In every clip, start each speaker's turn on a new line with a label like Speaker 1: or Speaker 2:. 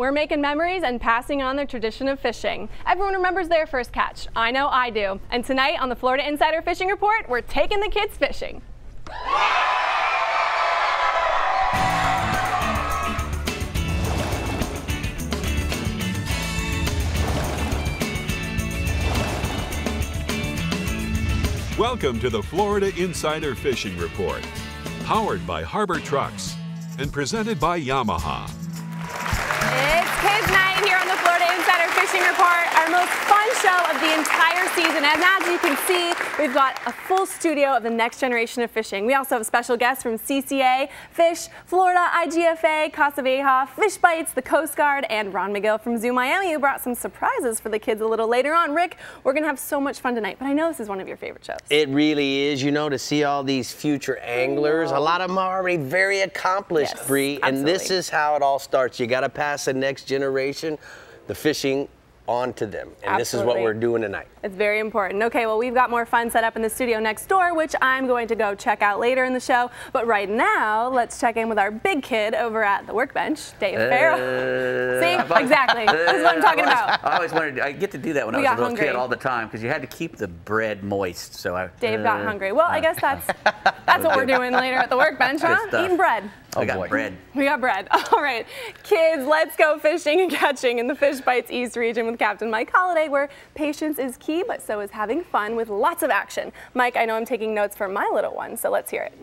Speaker 1: We're making memories and passing on the tradition of fishing. Everyone remembers their first catch. I know I do. And tonight on the Florida Insider Fishing Report, we're taking the kids fishing.
Speaker 2: Welcome to the Florida Insider Fishing Report, powered by Harbor Trucks and presented by Yamaha.
Speaker 1: It's Kids Night here on the Florida Insider Fishing Report, our most fun show of the entire season. And as you can see, we've got a full studio of the next generation of fishing. We also have special guests from CCA, Fish, Florida, IGFA, Casa Vieja, Fish Bites, the Coast Guard, and Ron McGill from Zoo Miami, who brought some surprises for the kids a little later on. Rick, we're going to have so much fun tonight, but I know this is one of your favorite shows.
Speaker 3: It really is, you know, to see all these future anglers. A lot of them are already very accomplished,
Speaker 1: Yes,
Speaker 3: Brie, and this is how it all starts. You got to pass the next generation the fishing on to them, and this is what we're doing tonight.
Speaker 1: It's very important. Okay, well, we've got more fun set up in the studio next door, which I'm going to go check out later in the show. But right now, let's check in with our big kid over at the workbench, Dave Ferrell. See? Exactly. This is what I'm talking about.
Speaker 4: I always wanted to, I get to do that when I was a little kid all the time, because you had to keep the bread moist. So
Speaker 1: Dave got hungry. Well, I guess that's what we're doing later at the workbench, huh? Eating bread.
Speaker 4: I got bread.
Speaker 1: We got bread. All right, kids, let's go fishing and catching in the Fish Bites East region with Captain Mike Holliday, where patience is key, but so is having fun with lots of action. Mike, I know I'm taking notes for my little one, so let's hear it.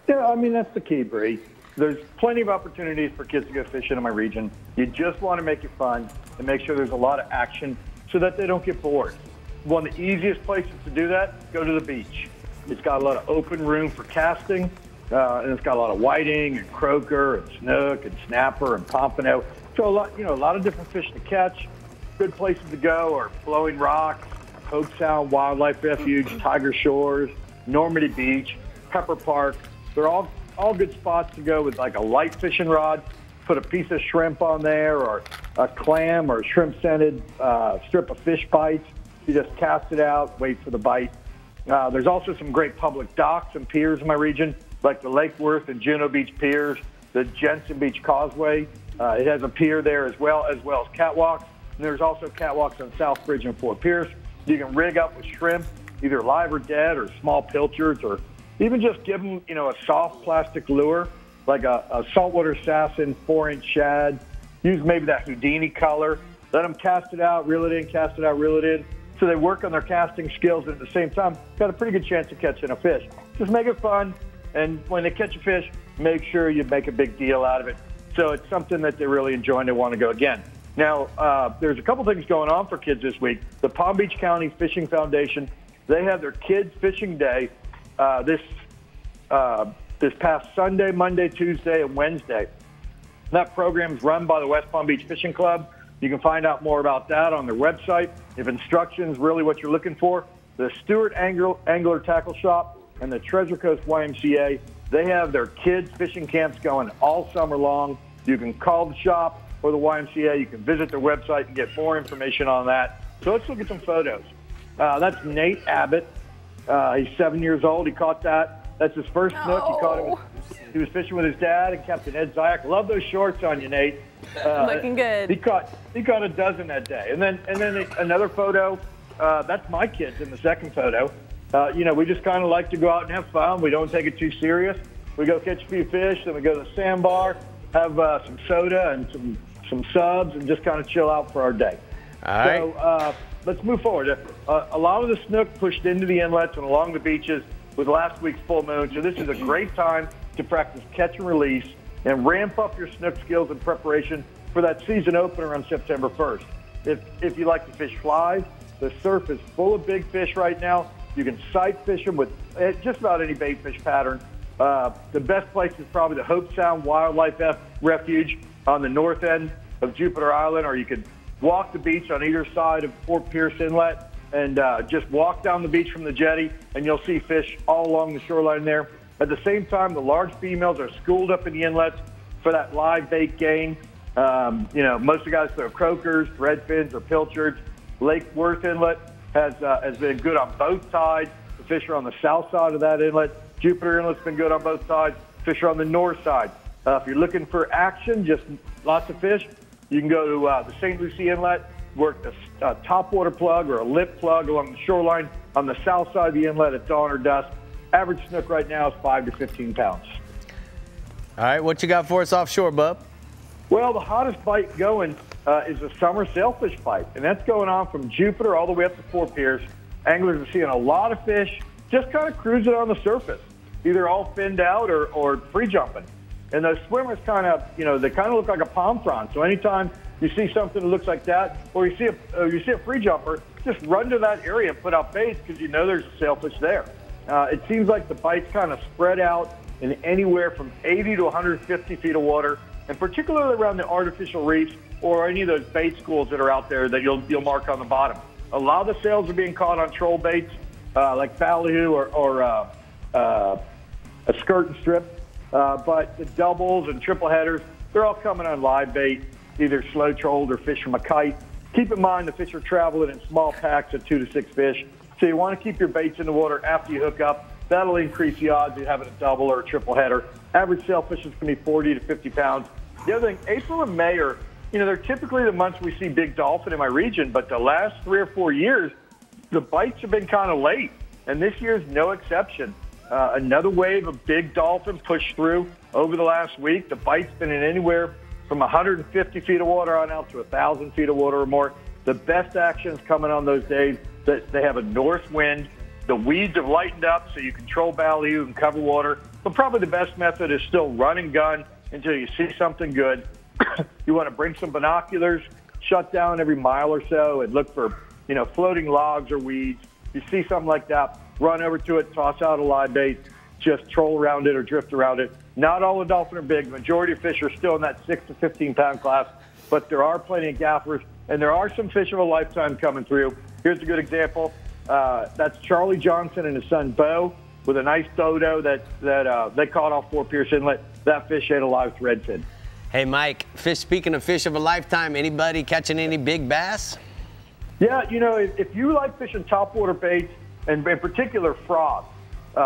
Speaker 5: Yeah, I mean, that's the key, Brie. There's plenty of opportunities for kids to go fishing in my region. You just want to make it fun and make sure there's a lot of action so that they don't get bored. One of the easiest places to do that, go to the beach. It's got a lot of open room for casting. And it's got a lot of whiting and croaker and snook and snapper and pompano. So a lot of different fish to catch. Good places to go are Flowing Rocks, Hope Sound Wildlife Refuge, Tiger Shores, Normandy Beach, Pepper Park. They're all good spots to go with like a light fishing rod. Put a piece of shrimp on there, or a clam or a shrimp-scented strip of Fish Bites. You just cast it out, wait for the bite. There's also some great public docks and piers in my region, like the Lake Worth and Juneau Beach piers, the Jensen Beach Causeway. It has a pier there as well as catwalks. And there's also catwalks on South Bridge and Fort Pierce. You can rig up with shrimp, either live or dead, or small pilchards, or even just give them, a soft plastic lure, like a saltwater assassin, 4-inch shad. Use maybe that Houdini color. Let them cast it out, reel it in, cast it out, reel it in. So they work on their casting skills, and at the same time, got a pretty good chance of catching a fish. Just make it fun. And when they catch a fish, make sure you make a big deal out of it. So it's something that they really enjoy and they want to go again. Now, there's a couple things going on for kids this week. The Palm Beach County Fishing Foundation, they have their Kids Fishing Day this past Sunday, Monday, Tuesday, and Wednesday. That program is run by the West Palm Beach Fishing Club. You can find out more about that on their website. If instruction's really what you're looking for, the Stewart Angler Tackle Shop and the Treasure Coast YMCA, they have their kids fishing camps going all summer long. You can call the shop or the YMCA. You can visit their website and get more information on that. So let's look at some photos. That's Nate Abbott. He's 7 years old. He caught that. That's his first snook. He caught it. He was fishing with his dad and Captain Ed Zayak. Love those shorts on you, Nate.
Speaker 1: Looking good.
Speaker 5: He caught a dozen that day. And then another photo. That's my kids in the second photo. We just kind of like to go out and have fun. We don't take it too serious. We go catch a few fish, then we go to the sandbar, have some soda and some subs, and just kind of chill out for our day.
Speaker 3: All right.
Speaker 5: So let's move forward. A lot of the snook pushed into the inlets and along the beaches with last week's full moon. So this is a great time to practice catch and release and ramp up your snook skills in preparation for that season opener on September 1st. If you like to fish flies, the surf is full of big fish right now. You can sight fish them with just about any bait fish pattern. The best place is probably the Hope Sound Wildlife Refuge on the north end of Jupiter Island, or you could walk the beach on either side of Fort Pierce Inlet and just walk down the beach from the jetty, and you'll see fish all along the shoreline there. At the same time, the large females are schooled up in the inlets for that live bait game. Most of the guys throw croakers, redfins, or pilchards. Lake Worth Inlet has been good on both sides. The fish are on the south side of that inlet. Jupiter Inlet's been good on both sides. Fish are on the north side. If you're looking for action, just lots of fish, You can go to the St. Lucie Inlet, work the top water plug or a lip plug along the shoreline on the south side of the inlet at dawn or dusk. Average snook right now is 5 to 15 pounds.
Speaker 3: All right, what you got for us offshore, bub?
Speaker 5: Well, the hottest bite going is the summer sailfish bite, and that's going on from Jupiter all the way up to Fort Pierce. Anglers are seeing a lot of fish just kind of cruising on the surface, either all finned out or free jumping. And those swimmers kind of, they kind of look like a palm frond. So anytime you see something that looks like that, or you see a free jumper, just run to that area and put out baits because you know there's a sailfish there. It seems like the bites kind of spread out in anywhere from 80 to 150 feet of water, and particularly around the artificial reefs or any of those bait schools that are out there that you'll mark on the bottom. A lot of the sails are being caught on troll baits like ballyhoo or a skirt and strip. But the doubles and triple headers, they're all coming on live bait, either slow trolled or fish from a kite. Keep in mind the fish are traveling in small packs of 2 to 6 fish. So you want to keep your baits in the water after you hook up. That'll increase the odds of having a double or a triple header. Average sailfish is going to be 40 to 50 pounds. The other thing, April and May are, they're typically the months we see big dolphin in my region, but the last 3 or 4 years, the bites have been kind of late, and this year's no exception. Another wave of big dolphin pushed through over the last week. The bite's been in anywhere from 150 feet of water on out to 1,000 feet of water or more. The best action is coming on those days that they have a north wind. The weeds have lightened up so you control ballyhoo and cover water. But probably the best method is still run and gun until you see something good. You want to bring some binoculars, shut down every mile or so, and look for, floating logs or weeds. You see something like that, run over to it, toss out a live bait, just troll around it or drift around it. Not all the dolphin are big. The majority of fish are still in that 6 to 15 pound class, but there are plenty of gaffers, and there are some fish of a lifetime coming through. Here's a good example. That's Charlie Johnson and his son Bo with a nice dodo that they caught off Fort Pierce Inlet. That fish ate a live threadfin.
Speaker 3: Hey, Mike, speaking of fish of a lifetime, anybody catching any big bass?
Speaker 5: Yeah, if you like fishing topwater baits, and in particular frogs,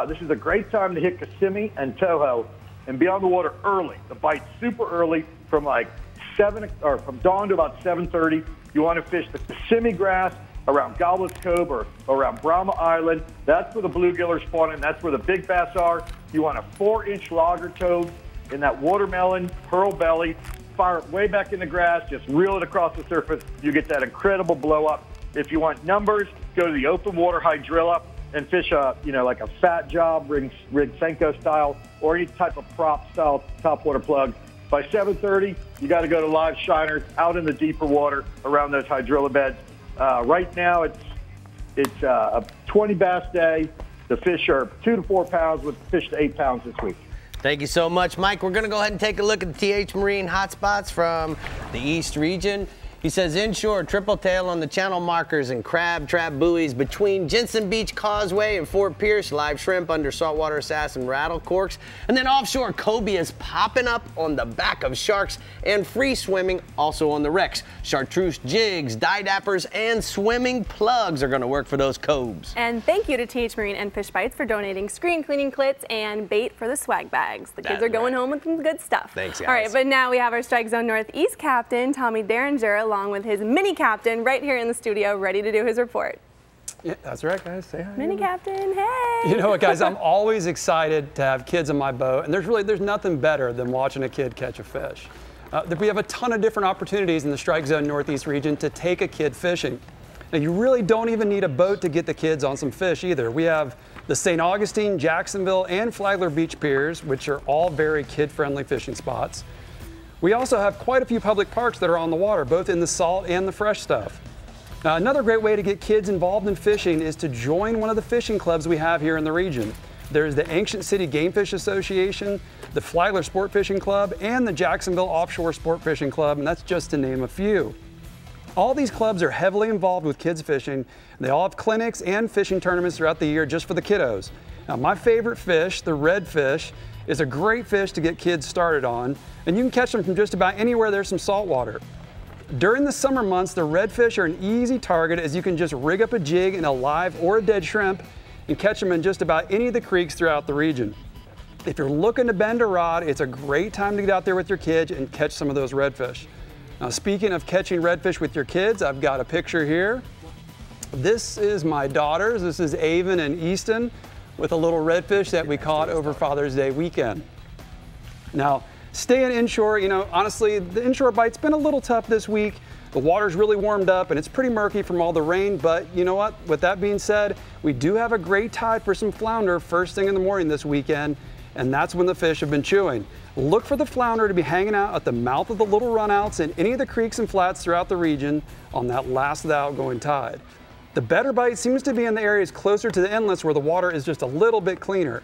Speaker 5: this is a great time to hit Kissimmee and Toho and be on the water early. The bite's super early from from dawn to about 7:30. You want to fish the Kissimmee grass around Goblet's Cove or around Brahma Island. That's where the bluegill are spawning. That's where the big bass are. You want a 4-inch logger toad in that watermelon, pearl belly. Fire it way back in the grass, just reel it across the surface. You get that incredible blow up. If you want numbers, go to the open water hydrilla and fish like a fat job, rig Senko style, or any type of prop style topwater plug. By 7:30, you got to go to live shiners out in the deeper water around those hydrilla beds. Right now, it's a 20 bass day. The fish are 2 to 4 pounds with fish to 8 pounds this week.
Speaker 3: Thank you so much, Mike. We're going to go ahead and take a look at the TH Marine hotspots from the East region. He says inshore, triple tail on the channel markers and crab trap buoys between Jensen Beach Causeway and Fort Pierce, live shrimp under saltwater assassin rattle corks. And then offshore, cobias popping up on the back of sharks and free swimming also on the wrecks. Chartreuse jigs, dye dappers, and swimming plugs are going to work for those cobes.
Speaker 1: And thank you to TH Marine and Fish Bites for donating screen cleaning clits and bait for the swag bags. The kids are going home with some good stuff.
Speaker 3: Thanks, guys.
Speaker 1: All right, but now we have our Strike Zone Northeast captain, Tommy Derringer, along with his mini captain right here in the studio, ready to do his report.
Speaker 6: Yeah, that's right, guys. Say hi.
Speaker 1: Mini captain, hey.
Speaker 6: You know what, guys? I'm always excited to have kids on my boat, and there's nothing better than watching a kid catch a fish. We have a ton of different opportunities in the Strike Zone Northeast region to take a kid fishing. Now, you really don't even need a boat to get the kids on some fish either. We have the St. Augustine, Jacksonville, and Flagler Beach piers, which are all very kid-friendly fishing spots. We also have quite a few public parks that are on the water, both in the salt and the fresh stuff. Now, another great way to get kids involved in fishing is to join one of the fishing clubs we have here in the region. There's the Ancient City Game Fish Association, the Flagler Sport Fishing Club, and the Jacksonville Offshore Sport Fishing Club, and that's just to name a few. All these clubs are heavily involved with kids fishing. They all have clinics and fishing tournaments throughout the year just for the kiddos. Now, my favorite fish, the redfish, is a great fish to get kids started on, and you can catch them from just about anywhere there's some salt water. During the summer months, the redfish are an easy target as you can just rig up a jig in a live or a dead shrimp and catch them in just about any of the creeks throughout the region. If you're looking to bend a rod, it's a great time to get out there with your kids and catch some of those redfish. Now, speaking of catching redfish with your kids, I've got a picture here. This is my daughters. This is Avon and Easton with a little redfish that we caught over Father's Day weekend. Now, staying inshore, you know, honestly, the inshore bite's been a little tough this week. The water's really warmed up and it's pretty murky from all the rain, but you know what? With that being said, we do have a great tide for some flounder first thing in the morning this weekend, and that's when the fish have been chewing. Look for the flounder to be hanging out at the mouth of the little runouts in any of the creeks and flats throughout the region on that last of the outgoing tide. The better bite seems to be in the areas closer to the inlets where the water is just a little bit cleaner.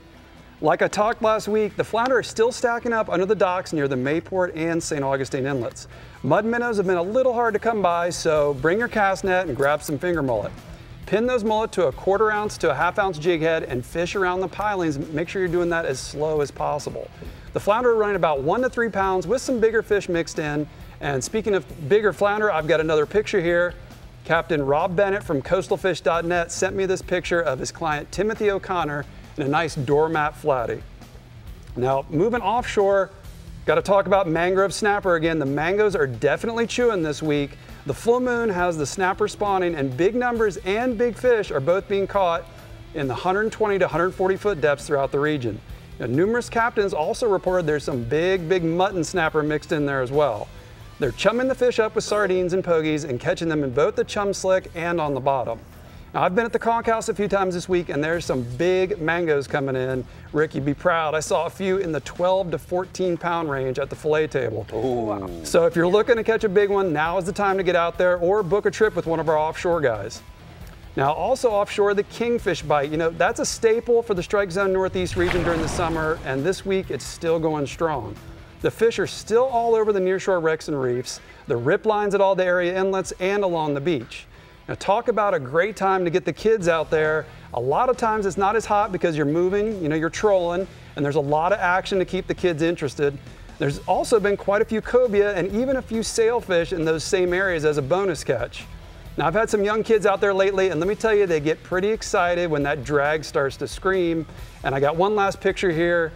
Speaker 6: Like I talked last week, the flounder is still stacking up under the docks near the Mayport and St. Augustine inlets. Mud minnows have been a little hard to come by, so bring your cast net and grab some finger mullet. Pin those mullet to a 1/4 ounce to a 1/2 ounce jig head and fish around the pilings. Make sure you're doing that as slow as possible. The flounder are running about 1 to 3 pounds with some bigger fish mixed in. And speaking of bigger flounder, I've got another picture here. Captain Rob Bennett from coastalfish.net sent me this picture of his client Timothy O'Connor in a nice doormat flatty. Now, moving offshore, got to talk about mangrove snapper again. The mangoes are definitely chewing this week. The full moon has the snapper spawning, and big numbers and big fish are both being caught in the 120 to 140 foot depths throughout the region. Now, numerous captains also reported there's some big mutton snapper mixed in there as well. They're chumming the fish up with sardines and pogies and catching them in both the chum slick and on the bottom. Now, I've been at the conch house a few times this week, and there's some big mangoes coming in. Rick, you'd be proud. I saw a few in the 12 to 14 pound range at the fillet table.
Speaker 3: Ooh.
Speaker 6: So if you're looking to catch a big one, now is the time to get out there or book a trip with one of our offshore guys. Now, also offshore, the kingfish bite. You know, that's a staple for the Strike Zone Northeast region during the summer, and this week it's still going strong. The fish are still all over the nearshore wrecks and reefs, the rip lines at all the area inlets, and along the beach. Now, talk about a great time to get the kids out there. A lot of times it's not as hot because you're moving, you know, you're trolling, and there's a lot of action to keep the kids interested. There's also been quite a few cobia and even a few sailfish in those same areas as a bonus catch. Now, I've had some young kids out there lately, and let me tell you, they get pretty excited when that drag starts to scream. And I got one last picture here.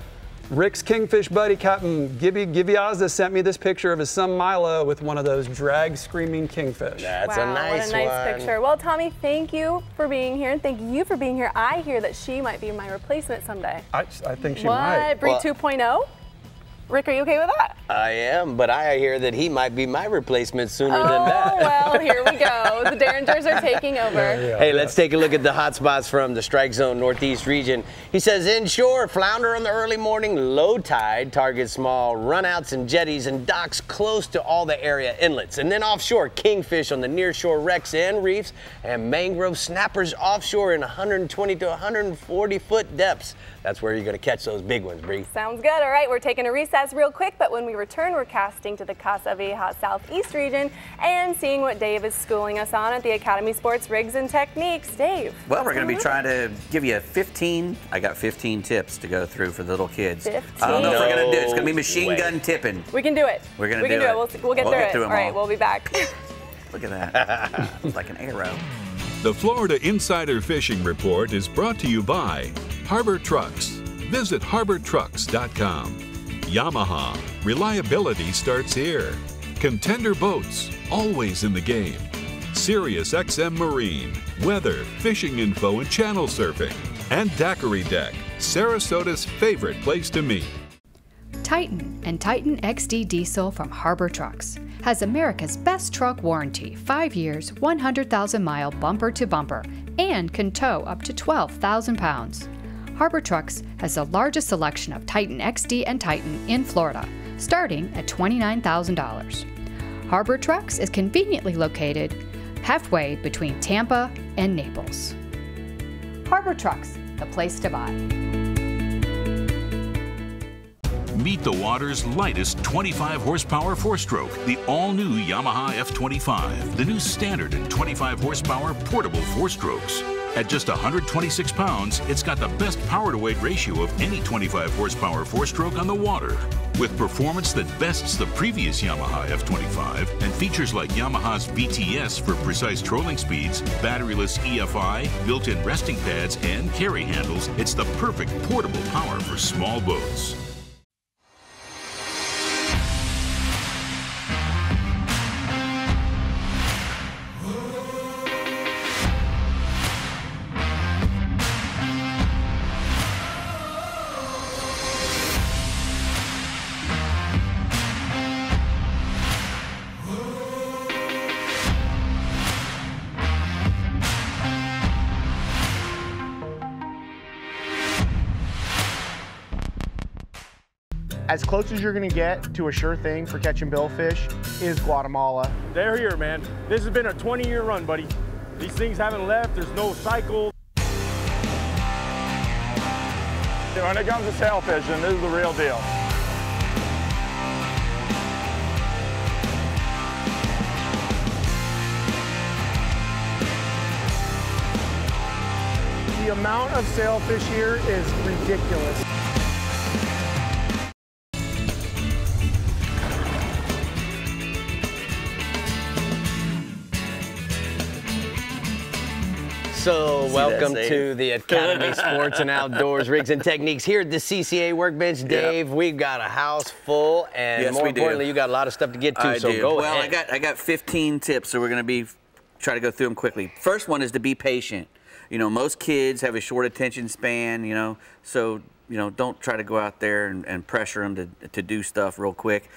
Speaker 6: Rick's kingfish buddy, Captain Giviazza, sent me this picture of his son Milo with one of those drag screaming kingfish.
Speaker 3: That's
Speaker 1: wow,
Speaker 3: a nice
Speaker 1: what a nice
Speaker 3: one.
Speaker 1: picture. Well, Tommy, thank you for being here, and thank you for being here. I hear that she might be my replacement someday.
Speaker 6: I think she might.
Speaker 1: What, Brie 2.0? Rick, are you okay with that?
Speaker 3: I am, but I hear that he might be my replacement sooner than that.
Speaker 1: Oh, well, here we go. The Derringers are taking over.
Speaker 6: Yeah,
Speaker 3: hey, let's take a look at the hot spots from the Strike Zone Northeast region. He says inshore, flounder on the early morning, low tide, target small runouts and jetties and docks close to all the area inlets. And then offshore, kingfish on the nearshore wrecks and reefs, and mangrove snappers offshore in 120 to 140 foot depths. That's where you're going to catch those big ones, Brie.
Speaker 1: Sounds good. All right, we're taking a recess real quick, but when we return, we're casting to the Casa Vieja Southeast region and seeing what Dave is schooling us on at the Academy Sports Rigs and Techniques. Dave.
Speaker 4: Well, we're going to be trying to give you 15. I got 15 tips to go through for the little kids. 15? I don't know if we're going to do it. It's going to be machine gun tipping.
Speaker 1: We can do it.
Speaker 4: We're going to do it.
Speaker 1: We'll get through it. All right, we'll be back.
Speaker 4: Look at that. It's like an arrow.
Speaker 2: The Florida Insider Fishing Report is brought to you by Harbor Trucks. Visit harbortrucks.com. Yamaha, reliability starts here. Contender Boats, always in the game. Sirius XM Marine, weather, fishing info, and channel surfing. And Daiquiri Deck, Sarasota's favorite place to meet.
Speaker 7: Titan and Titan XD Diesel from Harbor Trucks has America's best truck warranty, 5 years, 100,000-mile bumper to bumper, and can tow up to 12,000 pounds. Harbor Trucks has the largest selection of Titan XD and Titan in Florida, starting at $29,000. Harbor Trucks is conveniently located halfway between Tampa and Naples. Harbor Trucks, the place to buy.
Speaker 8: Meet the water's lightest 25 horsepower four-stroke, the all-new Yamaha F25, the new standard and 25 horsepower portable four-strokes. At just 126 pounds, it's got the best power-to-weight ratio of any 25 horsepower four-stroke on the water. With performance that bests the previous Yamaha F25 and features like Yamaha's VTS for precise trolling speeds, batteryless EFI, built-in resting pads, and carry handles, it's the perfect portable power for small boats.
Speaker 9: As close as you're gonna get to a sure thing for catching billfish is Guatemala.
Speaker 10: They're here, man. This has been a 20-year run, buddy. These things haven't left. There's no cycle.
Speaker 11: When it comes to sail fishing, this is the real deal.
Speaker 9: The amount of sailfish here is ridiculous.
Speaker 3: So welcome to the Academy Sports and Outdoors Rigs and Techniques here at the CCA Workbench. Dave, we've got a house full, and more importantly, you got a lot of stuff to get to, so go ahead.
Speaker 4: Well, I got 15 tips, so we're going to try to go through them quickly. First one is to be patient. You know, most kids have a short attention span, you know, so, you know, don't try to go out there and pressure them to do stuff real quick.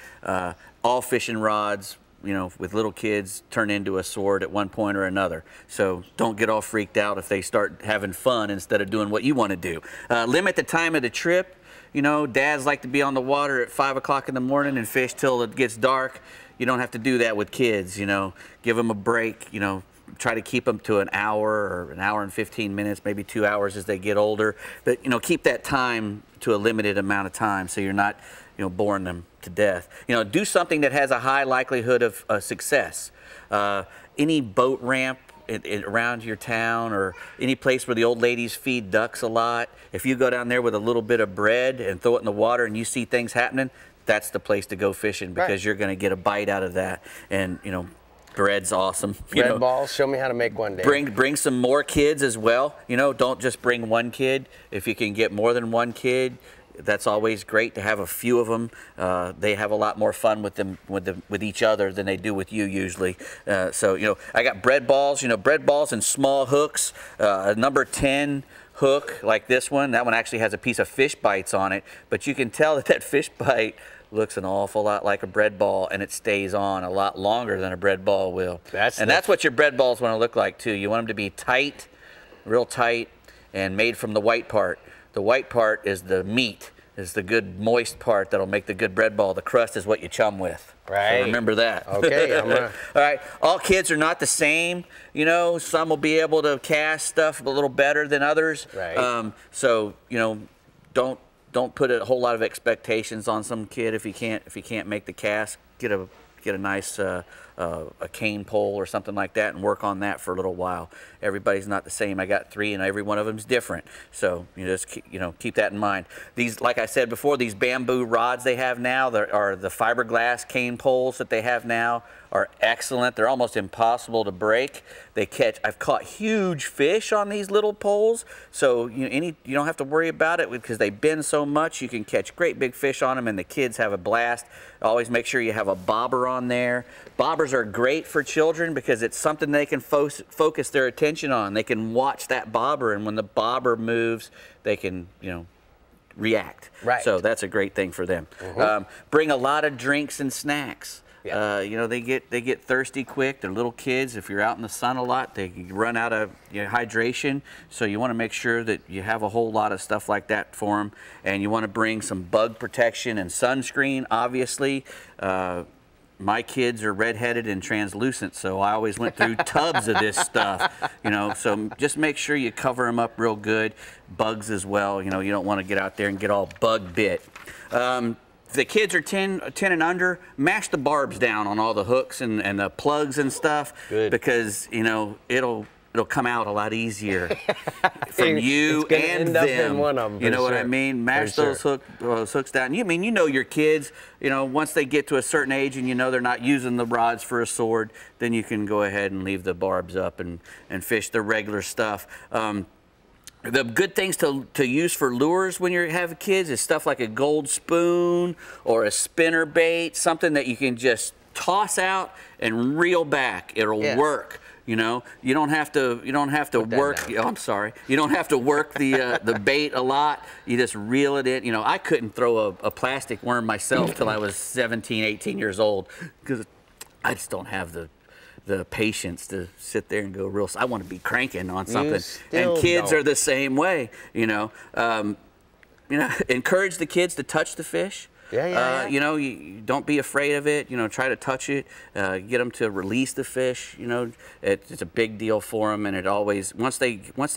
Speaker 4: All fishing rods, you know, with little kids turn into a sword at one point or another. So don't get all freaked out if they start having fun instead of doing what you want to do. Limit the time of the trip. You know, dads like to be on the water at 5 o'clock in the morning and fish till it gets dark. You don't have to do that with kids, you know. Give them a break, you know. Try to keep them to an hour or an hour and 15 minutes, maybe 2 hours as they get older. But, you know, keep that time to a limited amount of time so you're not, you know, boring them to death. You know, do something that has a high likelihood of success. Any boat ramp around your town or any place where the old ladies feed ducks a lot, if you go down there with a little bit of bread and throw it in the water and you see things happening, that's the place to go fishing because you're going to get a bite out of that. And, you know, bread's awesome.
Speaker 3: Bread balls, show me how to make one, Dave.
Speaker 4: Bring some more kids as well. You know, don't just bring one kid. If you can get more than one kid, that's always great to have a few of them. They have a lot more fun with them with each other than they do with you usually. So, you know, I got bread balls. You know, bread balls and small hooks. A number 10 hook like this one. That one actually has a piece of fish bites on it, but you can tell that fish bite looks an awful lot like a bread ball, and it stays on a lot longer than a bread ball will. That's what your bread balls want to look like too. You want them to be tight, real tight, and made from the white part. The white part is the meat, is the good moist part that'll make the good bread ball. The crust is what you chum with.
Speaker 3: Right.
Speaker 4: So remember that.
Speaker 3: Okay.
Speaker 4: All right. All kids are not the same. You know, some will be able to cast stuff a little better than others.
Speaker 3: Right.
Speaker 4: So, you know, don't put a whole lot of expectations on some kid if he can't make the cast. Get a nice a cane pole or something like that and work on that for a little while. Everybody's not the same. I got 3 and every one of them is different. So you just keep that in mind. These, like I said before, these bamboo rods they have now, are the fiberglass cane poles that they have now are excellent. They're almost impossible to break. I've caught huge fish on these little poles, so you don't have to worry about it because they bend so much. You can catch great big fish on them, and the kids have a blast. Always make sure you have a bobber on there. Bobbers are great for children because it's something they can focus their attention on. They can watch that bobber, and when the bobber moves, they can, react.
Speaker 3: Right.
Speaker 4: So that's a great thing for them. Bring a lot of drinks and snacks. Yeah. They get thirsty quick. They're little kids. If you're out in the sun a lot, they run out of hydration. So you want to make sure that you have a whole lot of stuff like that for them. And you want to bring some bug protection and sunscreen, obviously. My kids are redheaded and translucent, so I always went through tubs of this stuff, so just make sure you cover them up real good. Bugs as well, you don't want to get out there and get all bug bit. If the kids are 10 and under, mash the barbs down on all the hooks and the plugs and stuff. Good. Because, it'll come out a lot easier from you and them.
Speaker 3: One of them,
Speaker 4: you know what I mean? Mash those hooks down. You know your kids, once they get to a certain age and they're not using the rods for a sword, then you can go ahead and leave the barbs up and fish the regular stuff. The good things to use for lures when you have kids is stuff like a gold spoon or a spinner bait, something that you can just toss out and reel back. It'll work. You don't have to work. Oh, I'm sorry. You don't have to work the bait a lot. You just reel it in. I couldn't throw a plastic worm myself till I was 17, 18 years old because I just don't have the patience to sit there and go real. I want to be cranking on something. And kids are the same way. Encourage the kids to touch the fish. You know, you don't be afraid of it. You know, try to touch it. Get them to release the fish. You know, it's a big deal for them, and it always once they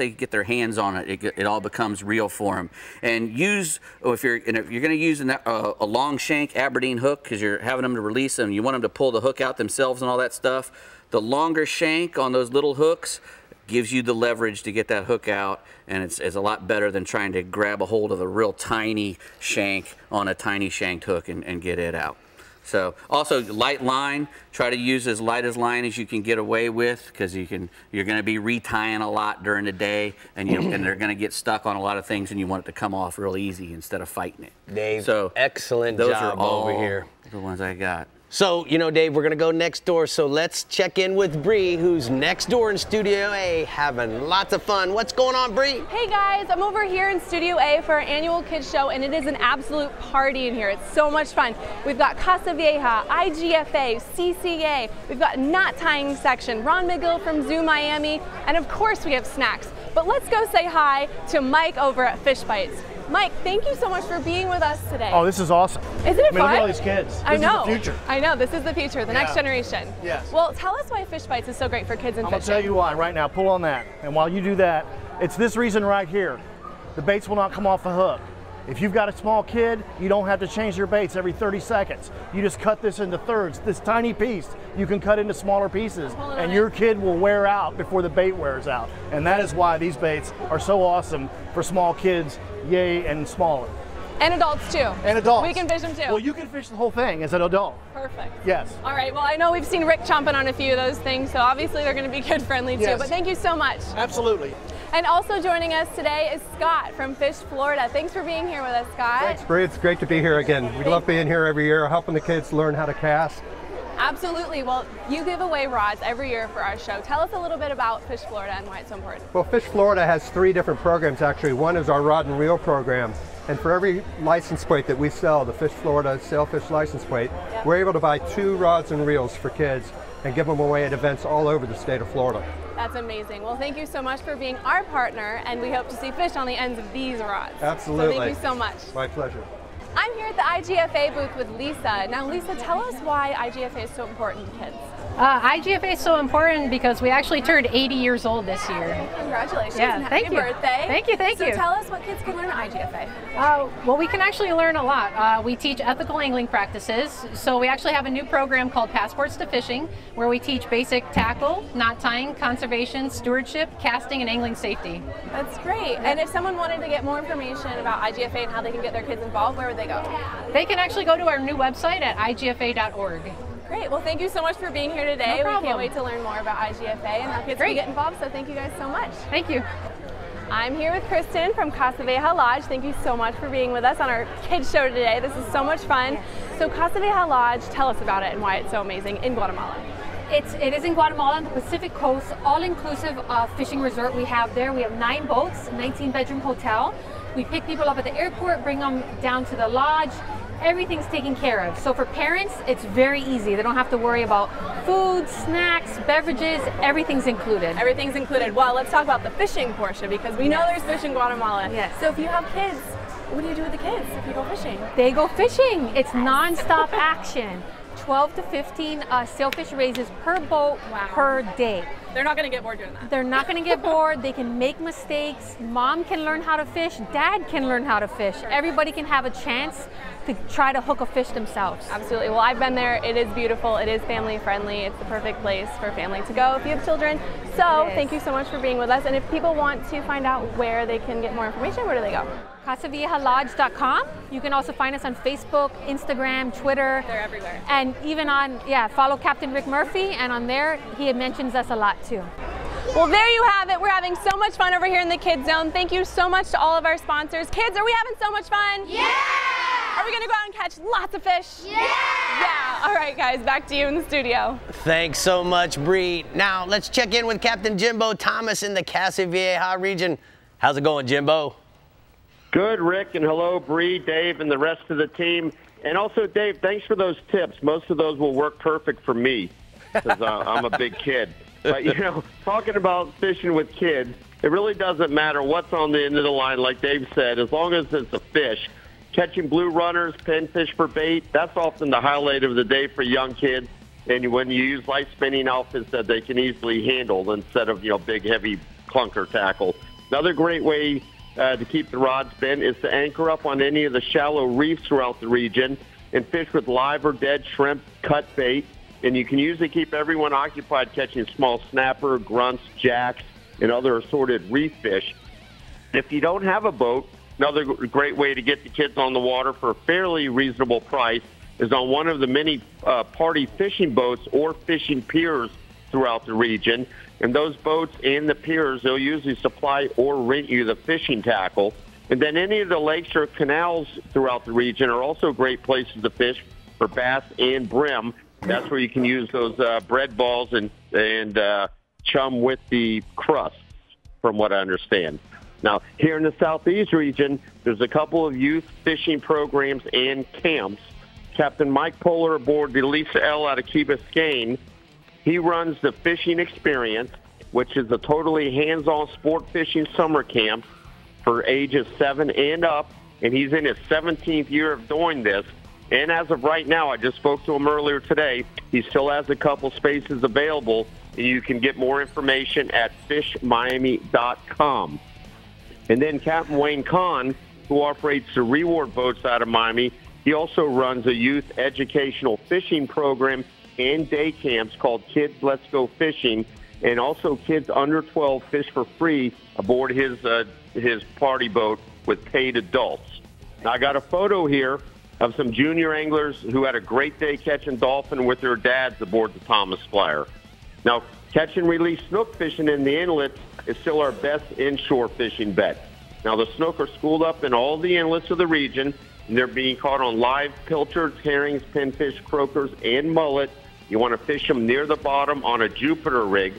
Speaker 4: get their hands on it, it all becomes real for them. And if you're going to use a long shank Aberdeen hook because you're having them to release them, you want them to pull the hook out themselves and all that stuff. The longer shank on those little hooks gives you the leverage to get that hook out, and it's a lot better than trying to grab a hold of a real tiny shank on a tiny shanked hook and get it out. So also light line, try to use as light as line as you can get away with, because you're going to be retying a lot during the day, and they're going to get stuck on a lot of things, and you want it to come off real easy instead of fighting it.
Speaker 3: Dave,
Speaker 4: so
Speaker 3: excellent
Speaker 4: those
Speaker 3: job
Speaker 4: are all
Speaker 3: over here.
Speaker 4: The ones I got.
Speaker 3: So, you know, Dave, we're going to go next door, so let's check in with Brie, who's next door in Studio A, having lots of fun. What's going on, Brie?
Speaker 1: Hey guys, I'm over here in Studio A for our annual kids show, and it is an absolute party in here. It's so much fun. We've got Casa Vieja, IGFA, CCA, we've got knot tying section, Ron McGill from Zoo Miami, and of course we have snacks. But let's go say hi to Mike over at Fish Bites. Mike, thank you so much for being with us today.
Speaker 9: Oh, this is awesome.
Speaker 1: Isn't it fun?
Speaker 9: Look at all these kids.
Speaker 1: I know.
Speaker 9: This is the future.
Speaker 1: I know, this is the future, the next generation.
Speaker 9: Yes.
Speaker 1: Well, tell us why Fish Bites is so great for kids and
Speaker 9: I'm
Speaker 1: fishing.
Speaker 9: going to tell you why right now. Pull on that. And while you do that, it's this reason right here. The baits will not come off the hook. If you've got a small kid, you don't have to change your baits every 30 seconds. You just cut this into thirds. This tiny piece, you can cut into smaller pieces, and your kid will wear out before the bait wears out. And that is why these baits are so awesome for small kids, yay, and smaller.
Speaker 1: And adults too.
Speaker 9: And adults.
Speaker 1: We can fish them too.
Speaker 9: Well, you can fish the whole thing as an adult.
Speaker 1: Perfect.
Speaker 9: Yes.
Speaker 1: All right, well, I know we've seen Rick chomping on a few of those things, so obviously they're going to be kid friendly too,
Speaker 9: Yes.
Speaker 1: but thank you so much.
Speaker 9: Absolutely.
Speaker 1: And also joining us today is Scott from Fish Florida. Thanks for being here with us, Scott.
Speaker 12: Thanks, Brie. It's great to be here again. We love being here every year, helping the kids learn how to cast.
Speaker 1: Absolutely. Well, you give away rods every year for our show. Tell us a little bit about Fish Florida and why it's so important.
Speaker 12: Well, Fish Florida has 3 different programs, actually. One is our rod and reel program. And for every license plate that we sell, the Fish Florida Sailfish license plate, we're able to buy 2 rods and reels for kids and give them away at events all over the state of Florida.
Speaker 1: That's amazing. Well, thank you so much for being our partner, and we hope to see fish on the ends of these rods.
Speaker 12: Absolutely.
Speaker 1: So thank you so much.
Speaker 12: My pleasure.
Speaker 1: I'm here at the IGFA booth with Lisa. Now, Lisa, tell us why IGFA is so important to kids.
Speaker 13: IGFA is so important because we actually turned 80 years old this year.
Speaker 1: Congratulations
Speaker 13: Yeah,
Speaker 1: and happy
Speaker 13: thank you.
Speaker 1: birthday.
Speaker 13: Thank you, thank you.
Speaker 1: So tell us what kids can learn at IGFA.
Speaker 13: Well, we can actually learn a lot. We teach ethical angling practices. So we actually have a new program called Passports to Fishing, where we teach basic tackle, knot tying, conservation, stewardship, casting, and angling safety.
Speaker 1: That's great. And if someone wanted to get more information about IGFA and how they can get their kids involved, where would they go?
Speaker 13: They can actually go to our new website at igfa.org.
Speaker 1: Great. Well, thank you so much for being here today.
Speaker 13: No problem.
Speaker 1: We can't wait to learn more about IGFA and how kids can get involved, so thank you guys so much.
Speaker 13: Thank you.
Speaker 1: I'm here with Kristen from Casa Vieja Lodge. Thank you so much for being with us on our kids show today. This is so much fun. So Casa Vieja Lodge, tell us about it and why it's so amazing in Guatemala.
Speaker 14: It is in Guatemala on the Pacific Coast, all-inclusive fishing resort we have there. We have 9 boats, 19-bedroom hotel. We pick people up at the airport, bring them down to the lodge. Everything's taken care of. So for parents, it's very easy. They don't have to worry about food, snacks, beverages, everything's included.
Speaker 1: Everything's included. Well, let's talk about the fishing portion because we know there's fish in Guatemala.
Speaker 14: Yes.
Speaker 1: So if you have kids, what do you do with the kids if you go fishing?
Speaker 14: They go fishing. It's non-stop action. 12 to 15 sailfish raises per boat per day.
Speaker 1: They're not going to get bored doing that.
Speaker 14: They're not going to get bored. They can make mistakes. Mom can learn how to fish. Dad can learn how to fish. Everybody can have a chance to try to hook a fish themselves.
Speaker 1: Absolutely. Well, I've been there. It is beautiful. It is family friendly. It's the perfect place for family to go if you have children. So thank you so much for being with us. And if people want to find out where they can get more information, where do they go?
Speaker 14: CasaViejaLodge.com. You can also find us on Facebook, Instagram, Twitter.
Speaker 1: They're everywhere.
Speaker 14: And even on, follow Captain Rick Murphy, and on there, he mentions us a lot too.
Speaker 1: Well, there you have it. We're having so much fun over here in the Kids Zone. Thank you so much to all of our sponsors. Kids, are we having so much fun? Yeah! Are we gonna go out and catch lots of fish? Yeah! Yeah! All right, guys, back to you in the studio.
Speaker 3: Thanks so much, Brie. Now, let's check in with Captain Jimbo Thomas in the Casa Vieja region. How's it going, Jimbo?
Speaker 15: Good, Rick, and hello, Brie, Dave, and the rest of the team. And also, Dave, thanks for those tips. Most of those will work perfect for me because I'm a big kid. But, you know, talking about fishing with kids, it really doesn't matter what's on the end of the line, like Dave said, as long as it's a fish. catching blue runners, pinfish for bait, that's often the highlight of the day for young kids. And when you use light spinning outfits that they can easily handle instead of, big, heavy clunker tackle. Another great way to keep the rods bent is to anchor up on any of the shallow reefs throughout the region and fish with live or dead shrimp, cut bait. And you can usually keep everyone occupied catching small snapper, grunts, jacks, and other assorted reef fish. If you don't have a boat, another great way to get the kids on the water for a fairly reasonable price is on one of the many party fishing boats or fishing piers throughout the region. And those boats and the piers, they'll usually supply or rent you the fishing tackle. And then any of the lakes or canals throughout the region are also great places to fish for bass and brim. That's where you can use those bread balls and chum with the crust, from what I understand. Now, here in the Southeast region, there's a couple of youth fishing programs and camps. Captain Mike Poehler aboard the Lisa L out of Key Biscayne. He runs the Fishing Experience, which is a totally hands-on sport fishing summer camp for ages 7 and up, and he's in his 17th year of doing this. And as of right now, I just spoke to him earlier today, he still has a couple spaces available, and you can get more information at fishmiami.com. And then Captain Wayne Kahn, who operates the Reward boats out of Miami, he also runs a youth educational fishing program and day camps called Kids Let's Go Fishing, and also kids under 12 fish for free aboard his party boat with paid adults. Now, I got a photo here of some junior anglers who had a great day catching dolphin with their dads aboard the Thomas Flyer. Now, catch and release snook fishing in the inlets is still our best inshore fishing bet. Now, the snook are schooled up in all the inlets of the region, and they're being caught on live pilchards, herrings, pinfish, croakers, and mullet. You want to fish them near the bottom on a Jupiter rig.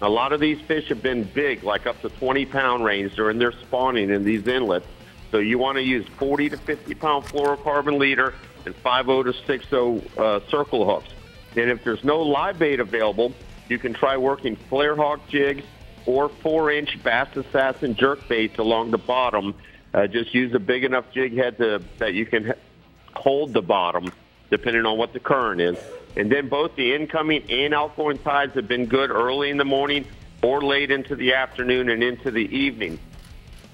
Speaker 15: A lot of these fish have been big, like up to 20-pound range during their spawning in these inlets. So you want to use 40 to 50-pound fluorocarbon leader and 5.0 to 6.0 circle hooks. And if there's no live bait available, you can try working flare hawk jigs or 4-inch Bass Assassin jerk baits along the bottom. Just use a big enough jig head that you can hold the bottom, depending on what the current is. And then both the incoming and outgoing tides have been good early in the morning or late into the afternoon and into the evening.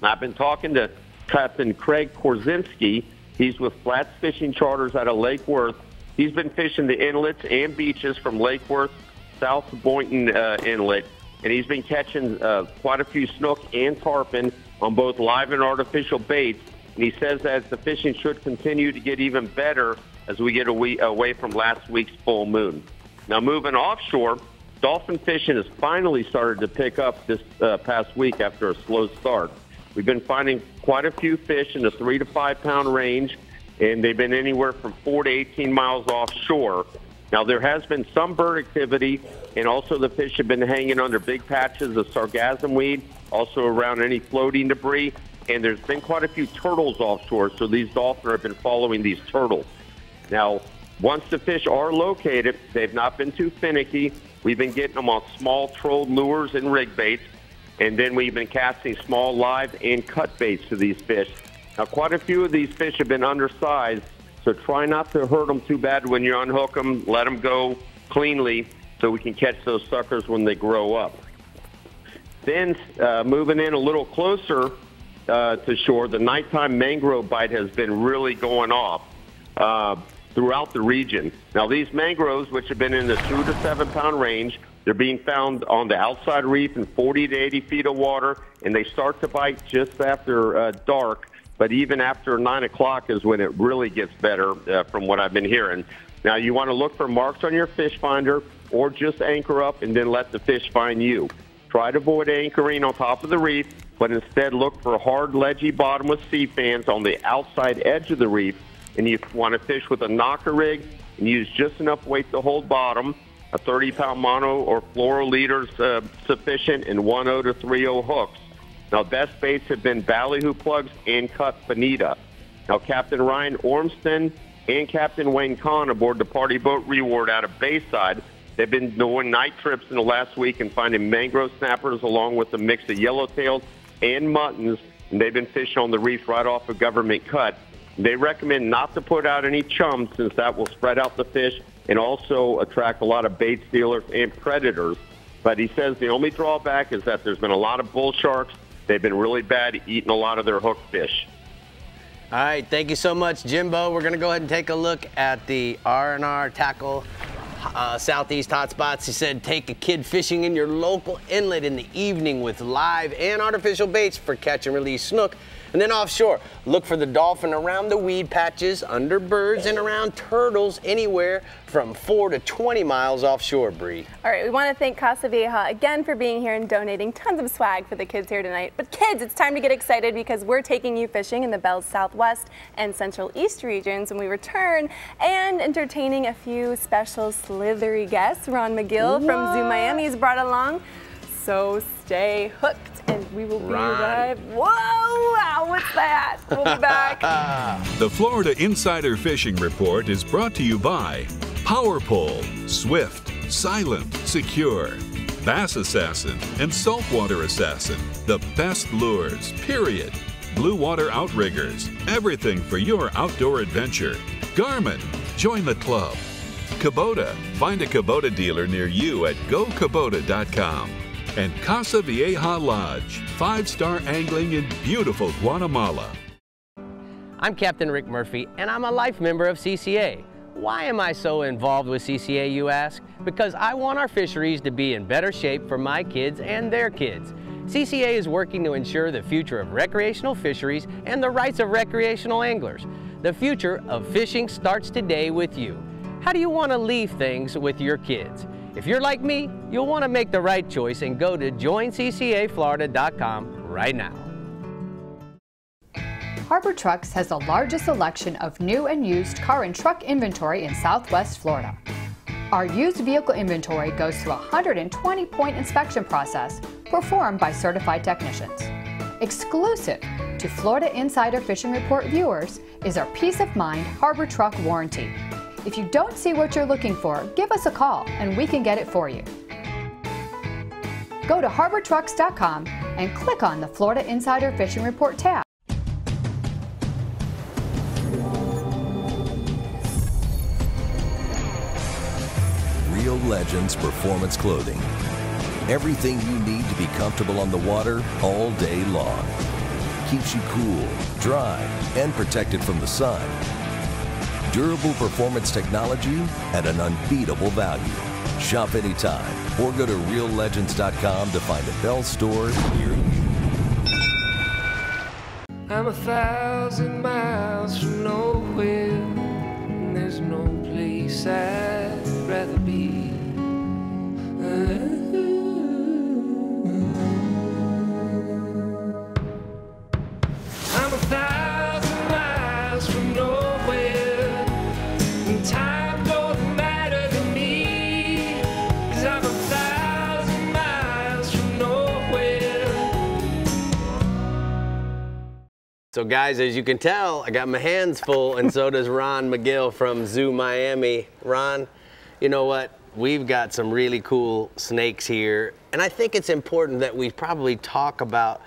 Speaker 15: I've been talking to Captain Craig Korzinski. He's with Flats Fishing Charters out of Lake Worth. He's been fishing the inlets and beaches from Lake Worth, South Boynton Inlet, and he's been catching quite a few snook and tarpon on both live and artificial baits. And he says as the fishing should continue to get even better as we get away from last week's full moon. Now, moving offshore, dolphin fishing has finally started to pick up this past week after a slow start. We've been finding quite a few fish in the 3 to 5 pound range, and they've been anywhere from 4 to 18 miles offshore. Now, there has been some bird activity, and also the fish have been hanging under big patches of sargassum weed, also around any floating debris, and there's been quite a few turtles offshore, so these dolphins have been following these turtles. Now, once the fish are located, they've not been too finicky. We've been getting them on small trolled lures and rig baits, and then we've been casting small live and cut baits to these fish. Now, quite a few of these fish have been undersized, so try not to hurt them too bad when you unhook them. Let them go cleanly so we can catch those suckers when they grow up. Then, moving in a little closer to shore, the nighttime mangrove bite has been really going off throughout the region. Now, these mangroves, which have been in the 2 to 7 pound range, they're being found on the outside reef in 40 to 80 feet of water, and they start to bite just after dark. But even after 9 o'clock is when it really gets better from what I've been hearing. Now, you want to look for marks on your fish finder or just anchor up and then let the fish find you. Try to avoid anchoring on top of the reef, but instead look for a hard, ledgy bottom with sea fans on the outside edge of the reef. And you want to fish with a knocker rig and use just enough weight to hold bottom. A 30-pound mono or fluoro leader is sufficient, and 1.0 to 3.0 hooks. Now, best baits have been ballyhoo plugs and cut bonita. Now, Captain Ryan Ormston and Captain Wayne Kahn aboard the party boat Reward out of Bayside, they've been doing night trips in the last week and finding mangrove snappers along with a mix of yellowtails and muttons, and they've been fishing on the reef right off of Government Cut. They recommend not to put out any chum since that will spread out the fish and also attract a lot of bait stealers and predators. But he says the only drawback is that there's been a lot of bull sharks. They've been really bad at eating a lot of their hook fish.
Speaker 3: All right, thank you so much, Jimbo. We're going to go ahead and take a look at the R&R Tackle Southeast hotspots. He said take a kid fishing in your local inlet in the evening with live and artificial baits for catch and release snook. And then offshore, look for the dolphin around the weed patches, under birds, and around turtles anywhere from 4 to 20 miles offshore, Brie.
Speaker 1: All right, we want to thank Casa Vieja again for being here and donating tons of swag for the kids here tonight. But kids, it's time to get excited because we're taking you fishing in the Bell's Southwest and Central East regions when we return, and entertaining a few special slithery guests. Ron McGill from Zoo Miami is brought along. So stay hooked, and we will be right. Whoa! Wow, what's that? We'll be back.
Speaker 2: The Florida Insider Fishing Report is brought to you by Power Pole, Swift, Silent, Secure, Bass Assassin, and Saltwater Assassin. The best lures, period. Blue Water Outriggers, everything for your outdoor adventure. Garmin, join the club. Kubota, find a Kubota dealer near you at gokubota.com. And Casa Vieja Lodge, 5-star angling in beautiful Guatemala.
Speaker 3: I'm Captain Rick Murphy, and I'm a life member of CCA. Why am I so involved with CCA, you ask? Because I want our fisheries to be in better shape for my kids and their kids. CCA is working to ensure the future of recreational fisheries and the rights of recreational anglers. The future of fishing starts today with you. How do you want to leave things with your kids? If you're like me, you'll want to make the right choice and go to joinccaflorida.com right now.
Speaker 7: Harbor Trucks has the largest selection of new and used car and truck inventory in Southwest Florida. Our used vehicle inventory goes through a 120-point inspection process performed by certified technicians. Exclusive to Florida Insider Fishing Report viewers is our Peace of Mind Harbor Truck Warranty. If you don't see what you're looking for, give us a call and we can get it for you. Go to harbortrucks.com and click on the Florida Insider Fishing Report tab.
Speaker 16: Real Legends Performance Clothing. Everything you need to be comfortable on the water all day long. Keeps you cool, dry, and protected from the sun. Durable performance technology at an unbeatable value. Shop anytime or go to reallegends.com to find a Bell store near you.
Speaker 17: I'm 1,000 miles from nowhere, and there's no place I'd rather be. I'm 1,000 miles from nowhere, and time don't matter to me, 'cause I'm 1,000 miles from nowhere.
Speaker 3: So guys, as you can tell, I got my hands full, and so does Ron McGill from Zoo Miami. Ron, you know what? We've got some really cool snakes here, and I think it's important that we probably talk about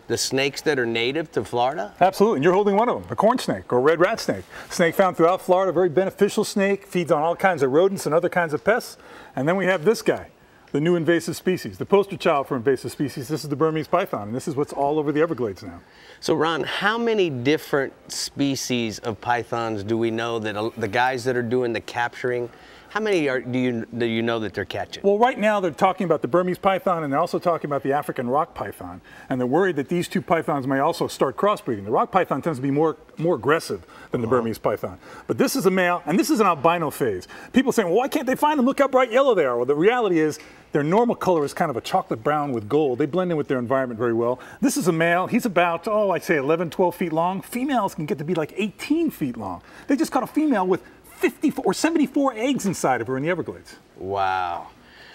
Speaker 3: the snakes that are native to Florida.
Speaker 18: Absolutely, and you're holding one of them, a corn snake or red rat snake. Snake found throughout Florida, very beneficial snake, feeds on all kinds of rodents and other kinds of pests. And then we have this guy, the new invasive species, the poster child for invasive species. This is the Burmese python, and this is what's all over the Everglades now.
Speaker 3: So Ron, how many different species of pythons do we know that the guys that are doing the capturing, how many do you know that they're catching?
Speaker 18: Well, right now they're talking about the Burmese python, and they're also talking about the African rock python. And they're worried that these two pythons may also start crossbreeding. The rock python tends to be more aggressive than the Burmese python. But this is a male, and this is an albino phase. People saying, well, why can't they find them? Look how bright yellow they are. Well, the reality is their normal color is kind of a chocolate brown with gold. They blend in with their environment very well. This is a male. He's about, I'd say 11, 12 feet long. Females can get to be like 18 feet long. They just caught a female with 54 or 74 eggs inside of her in the Everglades.
Speaker 3: Wow.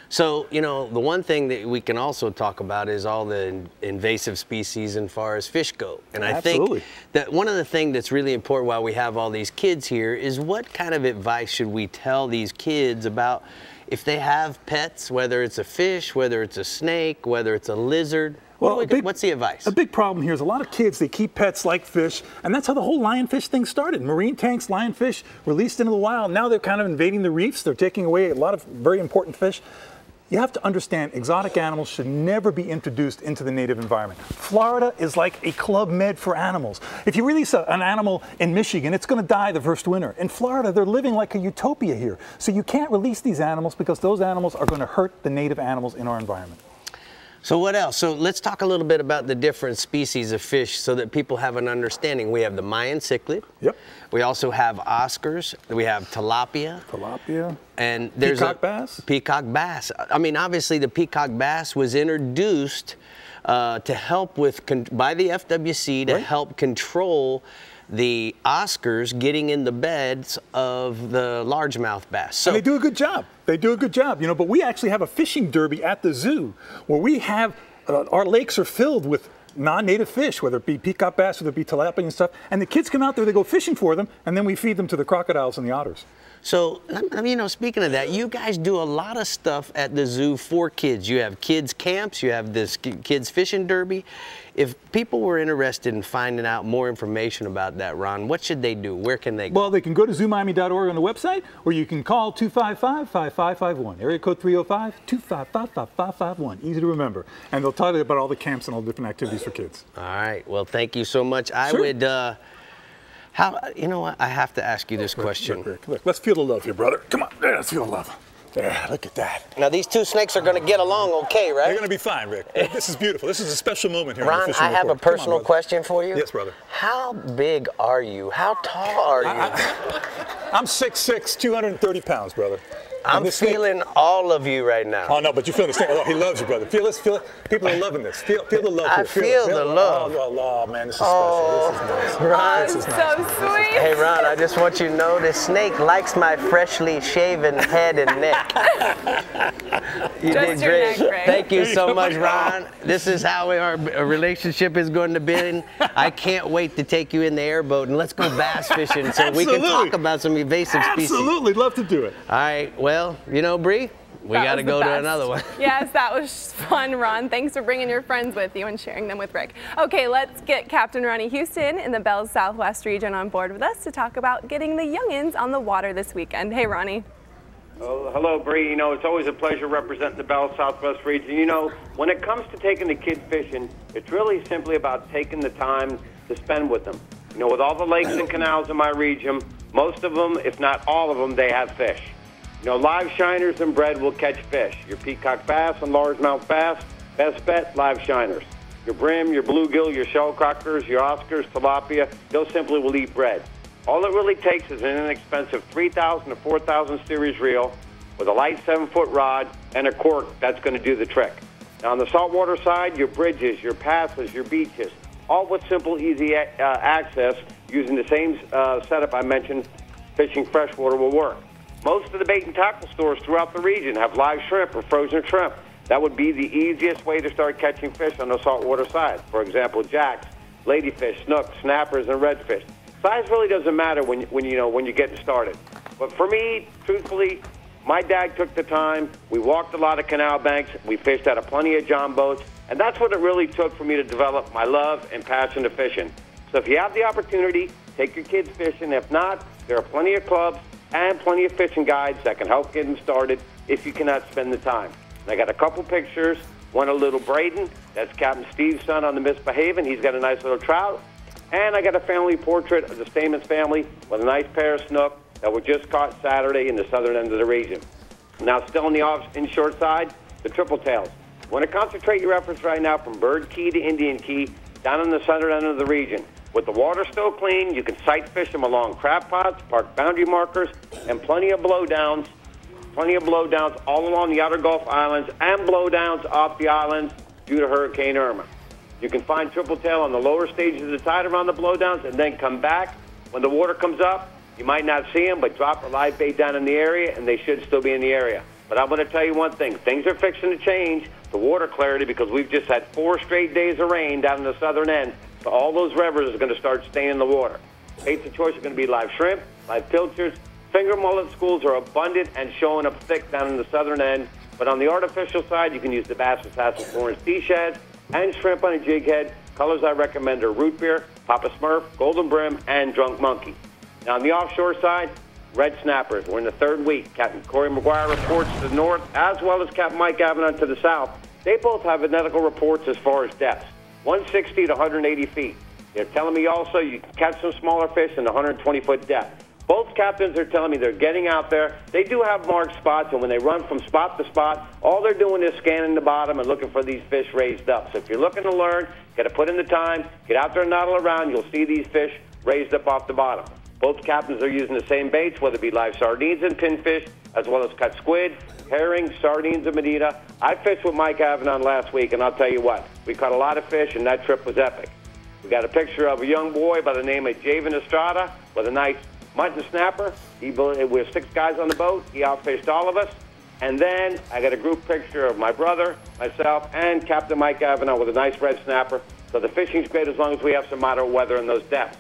Speaker 3: So, you know, the one thing that we can also talk about is all the invasive species as far as fish go. And I think that one of the things that's really important while we have all these kids here is what kind of advice should we tell these kids about if they have pets, whether it's a fish, whether it's a snake, whether it's a lizard. Well, what's the advice?
Speaker 18: A big problem here is a lot of kids, they keep pets like fish, and that's how the whole lionfish thing started. Marine tanks, lionfish, released into the wild. Now they're kind of invading the reefs. They're taking away a lot of very important fish. You have to understand, exotic animals should never be introduced into the native environment. Florida is like a Club Med for animals. If you release an animal in Michigan, it's going to die the first winter. In Florida, they're living like a utopia here. So you can't release these animals because those animals are going to hurt the native animals in our environment.
Speaker 3: So what else? So let's talk a little bit about the different species of fish so that people have an understanding. We have the Mayan cichlid.
Speaker 18: Yep.
Speaker 3: We also have Oscars. We have tilapia.
Speaker 18: Tilapia.
Speaker 3: And there's
Speaker 18: peacock bass.
Speaker 3: Peacock bass. I mean, obviously the peacock bass was introduced to help with, by the FWC to help control the Oscars getting in the beds of the largemouth bass. So
Speaker 18: and they do a good job. They do a good job, you know, but we actually have a fishing derby at the zoo where we have, our lakes are filled with non-native fish, whether it be peacock bass, whether it be tilapia and stuff, and the kids come out there, they go fishing for them, and then we feed them to the crocodiles and the otters.
Speaker 3: So, you know, speaking of that, you guys do a lot of stuff at the zoo for kids. You have kids camps, you have this kids fishing derby. If people were interested in finding out more information about that, Ron, what should they do? Where can they go?
Speaker 18: Well, they can go to zoomiami.org on the website, or you can call 255-5551, area code 305-255-5551. Easy to remember. And they'll tell you about all the camps and all the different activities for kids.
Speaker 3: All right. Well, thank you so much. I
Speaker 18: Sure.
Speaker 3: would, you know what? I have to ask you this question.
Speaker 18: Look, let's feel the love here, brother. Come on, there, let's feel the love. Yeah, look at that.
Speaker 3: Now, these two snakes are going to get along okay, right?
Speaker 18: They're going to be fine, Rick. This is beautiful. This is a special moment here.
Speaker 3: Ron, I have a personal question for you.
Speaker 18: Yes, brother.
Speaker 3: How big are you? How tall are you?
Speaker 18: I'm 6'6", 230 pounds, brother.
Speaker 3: I'm feeling all of you right now.
Speaker 18: Oh, no, but you feel the snake. Oh, he loves you, brother. Feel this, feel it. People are loving this. Feel the love
Speaker 3: I
Speaker 18: here.
Speaker 3: feel the love.
Speaker 18: Oh, man, this is special. This is nice.
Speaker 3: Ron,
Speaker 18: this is nice.
Speaker 1: So sweet.
Speaker 3: Hey, Ron, I just want you to know this snake likes my freshly shaven head and neck. You did great. Thank you so much, Ron. This is how our relationship is going to be. I can't wait to take you in the airboat and let's go bass fishing so we can talk about some invasive species.
Speaker 18: Absolutely, love to do it.
Speaker 3: All right, well, you know, Brie, we got to go to another one.
Speaker 1: Yes, that was fun, Ron. Thanks for bringing your friends with you and sharing them with Rick. Okay, let's get Captain Ronnie Houston in the Bell's Southwest region on board with us to talk about getting the youngins on the water this weekend. Hey, Ronnie.
Speaker 19: Oh, hello, Bree. You know, it's always a pleasure representing the Bell Southwest region. You know, when it comes to taking the kids fishing, it's really simply about taking the time to spend with them. You know, with all the lakes and canals in my region, most of them, if not all of them, they have fish. You know, live shiners and bred will catch fish. Your peacock bass and largemouth bass, best bet, live shiners. Your brim, your bluegill, your shellcrackers, your Oscars, tilapia, those simply will eat bread. All it really takes is an inexpensive 3,000 to 4,000 series reel with a light 7-foot rod and a cork. That's going to do the trick. Now, on the saltwater side, your bridges, your passes, your beaches, all with simple, easy access using the same setup I mentioned, fishing freshwater will work. Most of the bait and tackle stores throughout the region have live shrimp or frozen shrimp. That would be the easiest way to start catching fish on the saltwater side. For example, jacks, ladyfish, snooks, snappers, and redfish. Size really doesn't matter when you're getting started. But for me, truthfully, my dad took the time. We walked a lot of canal banks. We fished out of plenty of john boats. And that's what it really took for me to develop my love and passion to fishing. So if you have the opportunity, take your kids fishing. If not, there are plenty of clubs and plenty of fishing guides that can help get them started if you cannot spend the time. And I got a couple pictures. One of little Braden. That's Captain Steve's son on the Misbehaving. He's got a nice little trout. And I got a family portrait of the Stamens family with a nice pair of snook that were just caught Saturday in the southern end of the region. Now, still on the inshore side, the triple tails. Want to concentrate your efforts right now from Bird Key to Indian Key down in the southern end of the region. With the water still clean, you can sight fish them along crab pots, park boundary markers, and plenty of blowdowns all along the outer Gulf Islands and blowdowns off the islands due to Hurricane Irma. You can find triple tail on the lower stages of the tide around the blowdowns and then come back. When the water comes up, you might not see them, but drop a live bait down in the area, and they should still be in the area. But I'm going to tell you one thing. Things are fixing to change, the water clarity, because we've just had 4 straight days of rain down in the southern end. So all those rivers are going to start staying in the water. Baits of choice are going to be live shrimp, live pilchards. Finger mullet schools are abundant and showing up thick down in the southern end. But on the artificial side, you can use the Bass and Sassafras Sea Shad, and shrimp on a jig head. Colors I recommend are root beer, Papa Smurf, Golden Brim, and Drunk Monkey. Now, on the offshore side, red snappers. We're in the third week. Captain Corey McGuire reports to the north, as well as Captain Mike Avenant to the south. They both have identical reports as far as depths, 160 to 180 feet. They're telling me also you can catch some smaller fish in the 120-foot depth. Both captains are telling me they're getting out there. They do have marked spots, and when they run from spot to spot, all they're doing is scanning the bottom and looking for these fish raised up. So if you're looking to learn, got to put in the time, get out there and noddle around, you'll see these fish raised up off the bottom. Both captains are using the same baits, whether it be live sardines and pinfish, as well as cut squid, herring, sardines, and bonita. I fished with Mike Avenant last week, and I'll tell you what, we caught a lot of fish, and that trip was epic. We got a picture of a young boy by the name of Javen Estrada with a nice mutton snapper. We're 6 guys on the boat. He outfished all of us. And then I got a group picture of my brother, myself, and Captain Mike Avenant with a nice red snapper. So the fishing's great as long as we have some moderate weather in those depths.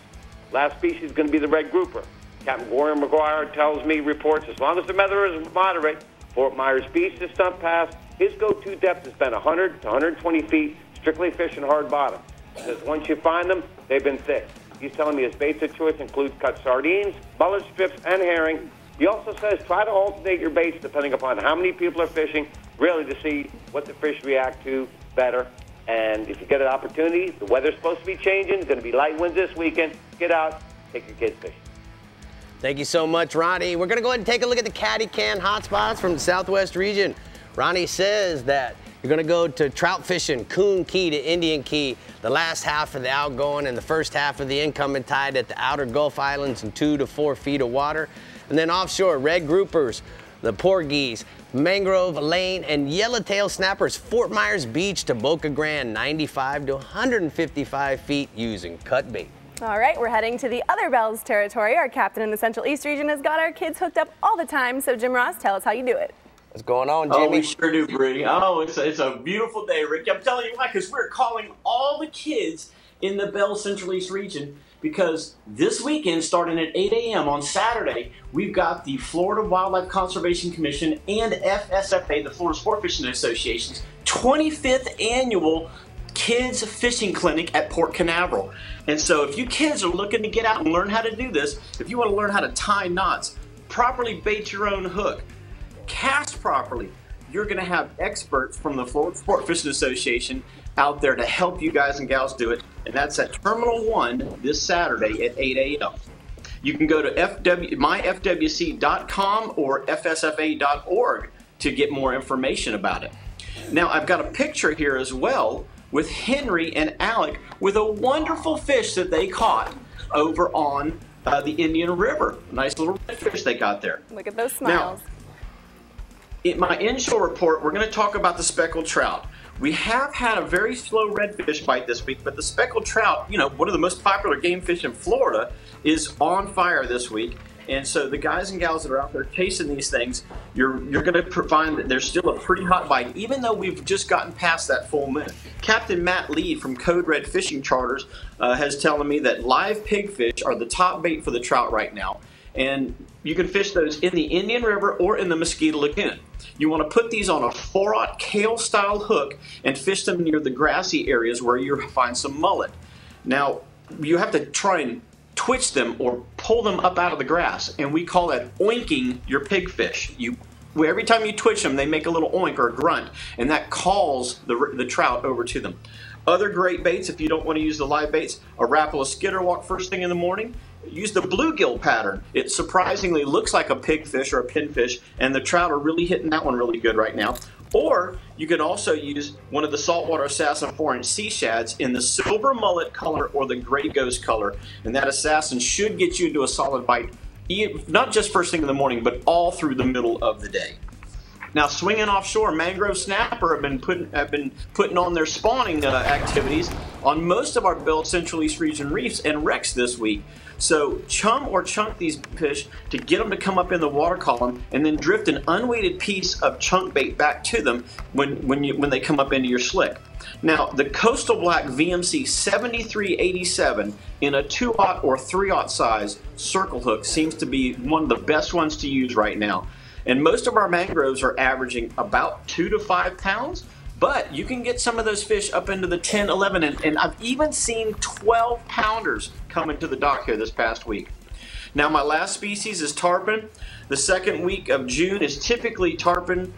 Speaker 19: Last species is going to be the red grouper. Captain Corey McGuire tells me, reports, as long as the weather is moderate, Fort Myers Beach this stump pass, his go-to depth has been 100 to 120 feet, strictly fishing hard bottom. Because once you find them, they've been thick. He's telling me his baits of choice include cut sardines, mullet strips, and herring. He also says try to alternate your baits depending upon how many people are fishing, really to see what the fish react to better. And if you get an opportunity, the weather's supposed to be changing. It's going to be light winds this weekend. Get out, take your kids fishing.
Speaker 3: Thank you so much, Ronnie. We're going to go ahead and take a look at the Caddy Can hotspots from the Southwest region. Ronnie says that you're going to go to trout fishing, Coon Key to Indian Key, the last half of the outgoing and the first half of the incoming tide at the outer Gulf Islands in 2 to 4 feet of water. And then offshore, red groupers, the porgies, mangrove, lane, and yellowtail snappers, Fort Myers Beach to Boca Grande, 95 to 155 feet using cut bait.
Speaker 1: All right, we're heading to the other Bells territory. Our captain in the Central East region has got our kids hooked up all the time. So Jim Ross, tell us how you do it.
Speaker 3: What's going on, Jimmy?
Speaker 20: Oh, we sure do, Brie. Oh, it's a beautiful day, Rick. I'm telling you why, because we're calling all the kids in the Bell Central East region because this weekend, starting at 8 a.m. on Saturday, we've got the Florida Wildlife Conservation Commission and FSFA, the Florida Sport Fishing Association's 25th annual Kids Fishing Clinic at Port Canaveral. And so if you kids are looking to get out and learn how to do this, if you want to learn how to tie knots, properly bait your own hook, cast properly, you're going to have experts from the Florida Sport Fishing Association out there to help you guys and gals do it. And that's at Terminal 1 this Saturday at 8 a.m. You can go to myfwc.com or fsfa.org to get more information about it. Now, I've got a picture here as well with Henry and Alec with a wonderful fish that they caught over on the Indian River. Nice little redfish they got there.
Speaker 1: Look at those smiles.
Speaker 20: Now, in my inshore report, we're going to talk about the speckled trout. We have had a very slow redfish bite this week, but the speckled trout, you know, one of the most popular game fish in Florida, is on fire this week. And so the guys and gals that are out there chasing these things, you're going to find that there's still a pretty hot bite, even though we've just gotten past that full moon. Captain Matt Lee from Code Red Fishing Charters has telling me that live pigfish are the top bait for the trout right now. And you can fish those in the Indian River or in the Mosquito Lagoon. You want to put these on a 4/0 Kale-style hook and fish them near the grassy areas where you find some mullet. Now, you have to try and twitch them or pull them up out of the grass, and we call that oinking your pigfish. Every time you twitch them, they make a little oink or a grunt, and that calls the trout over to them. Other great baits, if you don't want to use the live baits, a Rapala skitterwalk first thing in the morning. Use the bluegill pattern. It surprisingly looks like a pigfish or a pinfish, and the trout are really hitting that one really good right now. Or you can also use one of the saltwater assassin 4-inch sea shads in the silver mullet color or the gray ghost color, and that assassin should get you into a solid bite, not just first thing in the morning, but all through the middle of the day. Now, swinging offshore, mangrove snapper have been putting on their spawning activities on most of our Bell Central East region reefs and wrecks this week. So chum or chunk these fish to get them to come up in the water column, and then drift an unweighted piece of chunk bait back to them when they come up into your slick. Now, the Coastal Black VMC 7387 in a 2/0 or 3/0 size circle hook seems to be one of the best ones to use right now. And most of our mangroves are averaging about 2 to 5 pounds, But you can get some of those fish up into the 10, 11, and I've even seen 12-pounders come into the dock here this past week. Now, my last species is tarpon. The second week of June is typically tarpon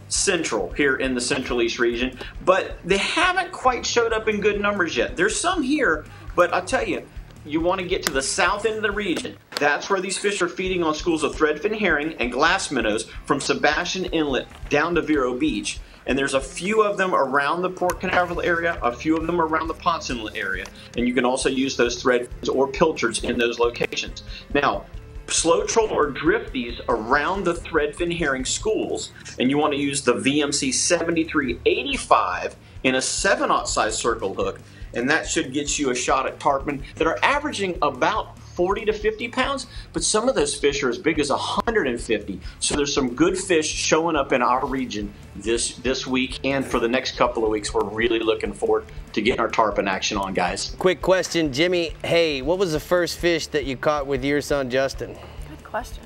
Speaker 20: central here in the Central East region, but they haven't quite showed up in good numbers yet. There's some here, but I'll tell you, you want to get to the south end of the region. That's where these fish are feeding on schools of threadfin herring and glass minnows from Sebastian Inlet down to Vero Beach. And there's a few of them around the Port Canaveral area, a few of them around the Ponce Inlet area. And you can also use those threadfins or pilchards in those locations. Now, slow troll or drift these around the threadfin herring schools, and you want to use the VMC 7385 in a 7/0 size circle hook, and that should get you a shot at tarpon that are averaging about 40 to 50 pounds, but some of those fish are as big as 150. So there's some good fish showing up in our region this week, and for the next couple of weeks, we're really looking forward to getting our tarpon action on, guys.
Speaker 3: Quick question, Jimmy. Hey, what was the first fish that you caught with your son, Justin?
Speaker 1: Good question.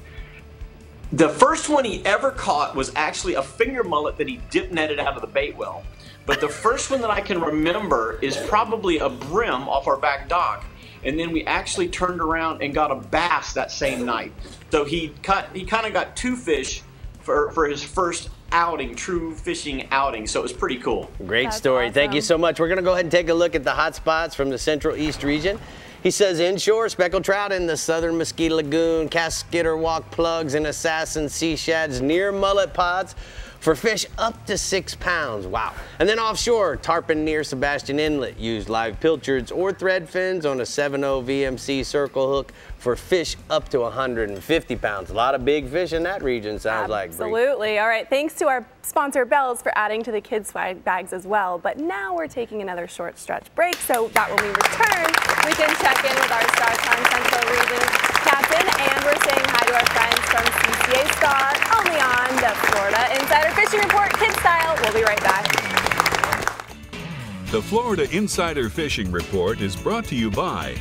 Speaker 20: The first one he ever caught was actually a finger mullet that he dip netted out of the bait well. But the first one that I can remember is probably a brim off our back dock. And then we actually turned around and got a bass that same night. So he kind of got 2 fish for his first outing, true fishing outing. So it was pretty cool.
Speaker 3: Great story. Awesome. Thank you so much. We're going to go ahead and take a look at the hot spots from the Central East region. He says inshore, speckled trout in the southern Mesquite Lagoon, Casketer Walk plugs and assassin sea shads near mullet pods for fish up to 6 pounds. Wow. And then offshore, tarpon near Sebastian Inlet. Use live pilchards or thread fins on a 7/0 VMC circle hook for fish up to 150 pounds. A lot of big fish in that region, sounds like.
Speaker 1: Absolutely. All right. Thanks to our sponsor, Bell's, for adding to the kids' swag bags as well. But now we're taking another short stretch break, so that when we return, we can check in with our Star Time Central Region captain, and we're saying hi to our friends from CCA Star, only on the Florida Insider Fishing Report Kids Style. We'll be right back.
Speaker 2: The Florida Insider Fishing Report is brought to you by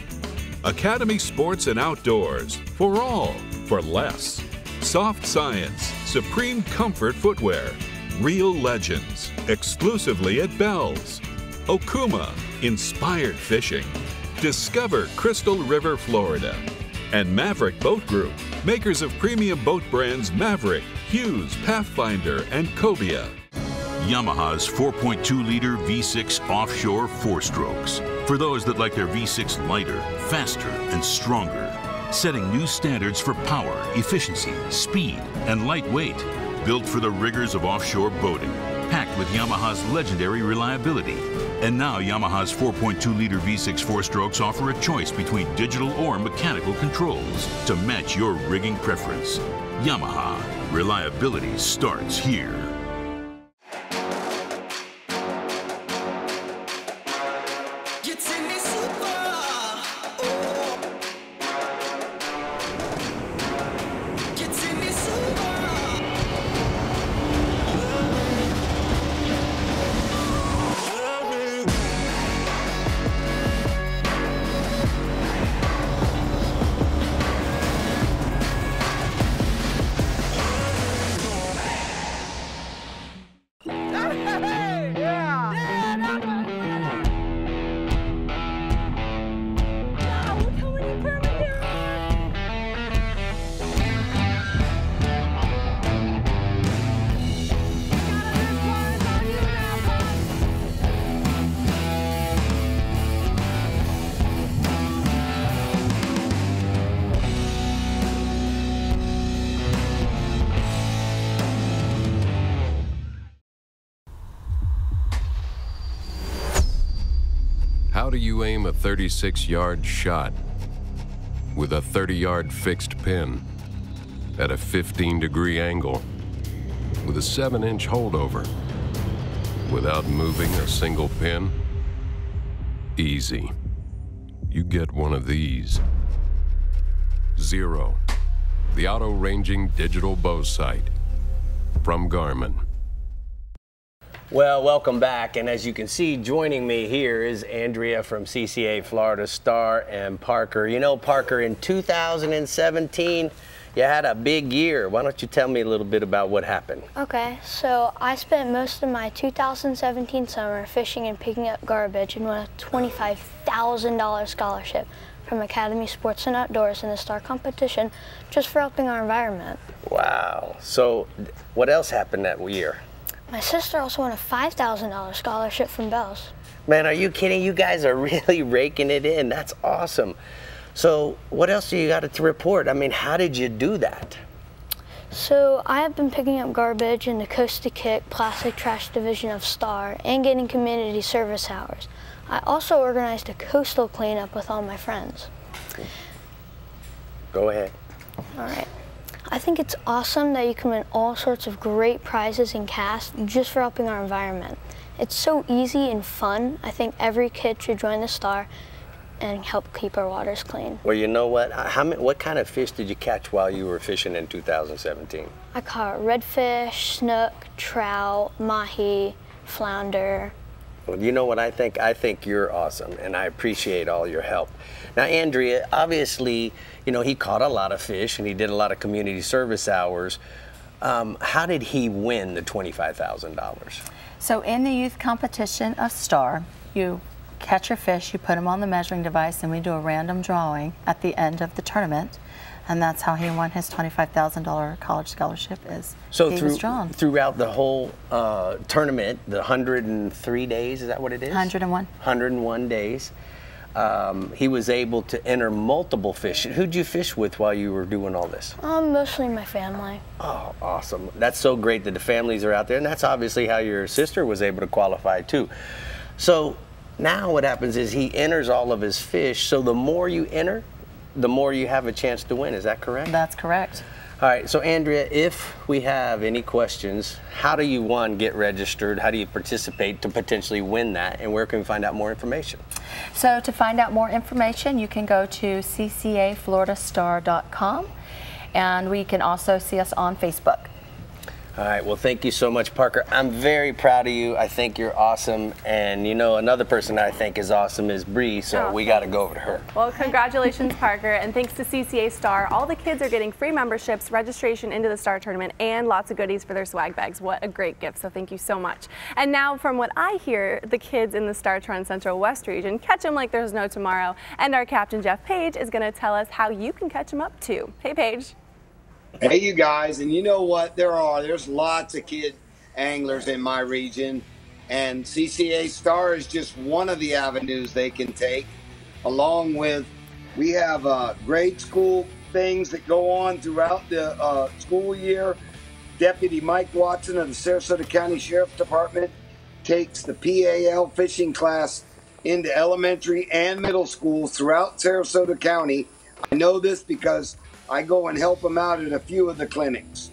Speaker 2: Academy Sports and Outdoors, for all, for less. Soft Science, Supreme Comfort Footwear. Real Legends, exclusively at Bell's. Okuma, Inspired Fishing. Discover Crystal River, Florida. And Maverick Boat Group, makers of premium boat brands Maverick, Hughes, Pathfinder, and Cobia.
Speaker 8: Yamaha's 4.2-liter V6 offshore 4-strokes. For those that like their V6 lighter, faster, and stronger. Setting new standards for power, efficiency, speed, and lightweight. Built for the rigors of offshore boating. Packed with Yamaha's legendary reliability. And now Yamaha's 4.2-liter V6 4-strokes offer a choice between digital or mechanical controls to match your rigging preference. Yamaha. Reliability starts here.
Speaker 21: How do you aim a 36-yard shot with a 30-yard fixed pin at a 15-degree angle with a 7-inch holdover without moving a single pin? Easy. You get one of these. Zero, the auto-ranging digital bow sight from Garmin.
Speaker 3: Well, welcome back, and as you can see, joining me here is Andrea from CCA Florida Star and Parker. You know, Parker, in 2017, You had a big year. Why don't you tell me a little bit about what happened?
Speaker 5: Okay, so I spent most of my 2017 summer fishing and picking up garbage and won a $25,000 scholarship from Academy Sports and Outdoors in the Star competition just for helping our environment.
Speaker 3: Wow. So what else happened that year?
Speaker 5: My sister also won a $5,000 scholarship from Bell's.
Speaker 3: Man, are you kidding? You guys are really raking it in. That's awesome. So what else do you got to report? I mean, how did you do that?
Speaker 5: So I have been picking up garbage in the Coast to Kick plastic trash division of Star and getting community service hours. I also organized a coastal cleanup with all my friends.
Speaker 3: Go ahead.
Speaker 5: All right. I think it's awesome that you can win all sorts of great prizes and casts just for helping our environment. It's so easy and fun. I think every kid should join the Star and help keep our waters clean.
Speaker 3: Well, you know what? What kind of fish did you catch while you were fishing in 2017?
Speaker 5: I caught redfish, snook, trout, mahi, flounder.
Speaker 3: Well, you know what I think? I think you're awesome, and I appreciate all your help. Now, Andrea, obviously, you know, he caught a lot of fish, and he did a lot of community service hours. How did he win the $25,000?
Speaker 22: So in the youth competition of Star, you catch your fish, you put them on the measuring device, and we do a random drawing at the end of the tournament. And that's how he won his $25,000 college scholarship.
Speaker 3: So
Speaker 22: he was drawn.
Speaker 3: Throughout the whole tournament, the 103 days, is that what it is?
Speaker 22: 101.
Speaker 3: 101 days. He was able to enter multiple fish. Who'd you fish with while you were doing all this?
Speaker 5: Mostly my family.
Speaker 3: Oh, awesome. That's so great that the families are out there, and that's obviously how your sister was able to qualify too. So now what happens is he enters all of his fish, so the more you enter, the more you have a chance to win. Is that correct?
Speaker 22: That's correct.
Speaker 3: All right, so Andrea, if we have any questions, how do you, one, get registered? How do you participate to potentially win that? And where can we find out more information?
Speaker 22: So to find out more information, you can go to ccafloridastar.com, and we can also see us on Facebook.
Speaker 3: All right, well, thank you so much, Parker. I'm very proud of you. I think you're awesome. And, you know, another person I think is awesome is Brie, so we got to go over to her.
Speaker 1: Well, congratulations, Parker. And thanks to CCA Star, all the kids are getting free memberships, registration into the Star Tournament, and lots of goodies for their swag bags. What a great gift, so thank you so much. And now, from what I hear, the kids in the Star Trend Central West region catch them like there's no tomorrow. And our captain, Jeff Page, is going to tell us how you can catch them up too. Hey, Page.
Speaker 23: Hey, you guys, and you know what? There's lots of kid anglers in my region, and CCA Star is just one of the avenues they can take, along with we have grade school things that go on throughout the school year. Deputy Mike Watson of the Sarasota County Sheriff's Department takes the PAL fishing class into elementary and middle schools throughout Sarasota County. I know this because I go and help them out at a few of the clinics.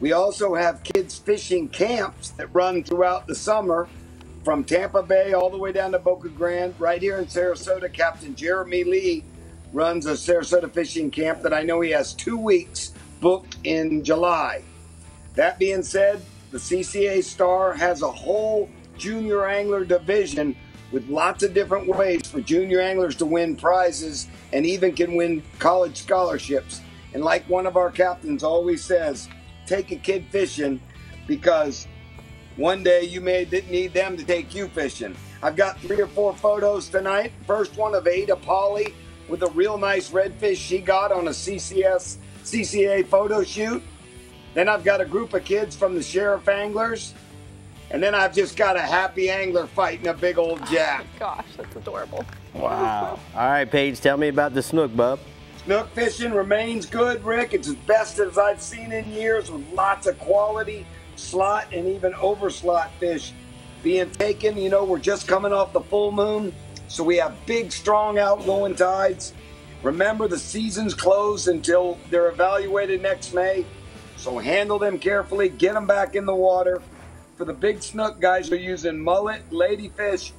Speaker 23: We also have kids fishing camps that run throughout the summer from Tampa Bay all the way down to Boca Grande. Right here in Sarasota, Captain Jeremy Lee runs a Sarasota fishing camp that I know he has 2 weeks booked in July. That being said, the CCA Star has a whole junior angler division with lots of different ways for junior anglers to win prizes and even can win college scholarships. And like one of our captains always says, take a kid fishing because one day you may need them to take you fishing. I've got 3 or 4 photos tonight. First one of Ada Polly with a real nice redfish she got on a CCA photo shoot. Then I've got a group of kids from the Sheriff Anglers. And then I've just got a happy angler fighting a big old jack.
Speaker 1: Oh, gosh, that's adorable.
Speaker 3: Wow. All right, Paige, tell me about the snook, bub.
Speaker 23: Snook fishing remains good, Rick. It's as best as I've seen in years with lots of quality slot and even overslot fish being taken. You know, we're just coming off the full moon, so we have big, strong outgoing tides. Remember, the season's closed until they're evaluated next May, so handle them carefully, get them back in the water. For the big snook guys, are using mullet, ladyfish,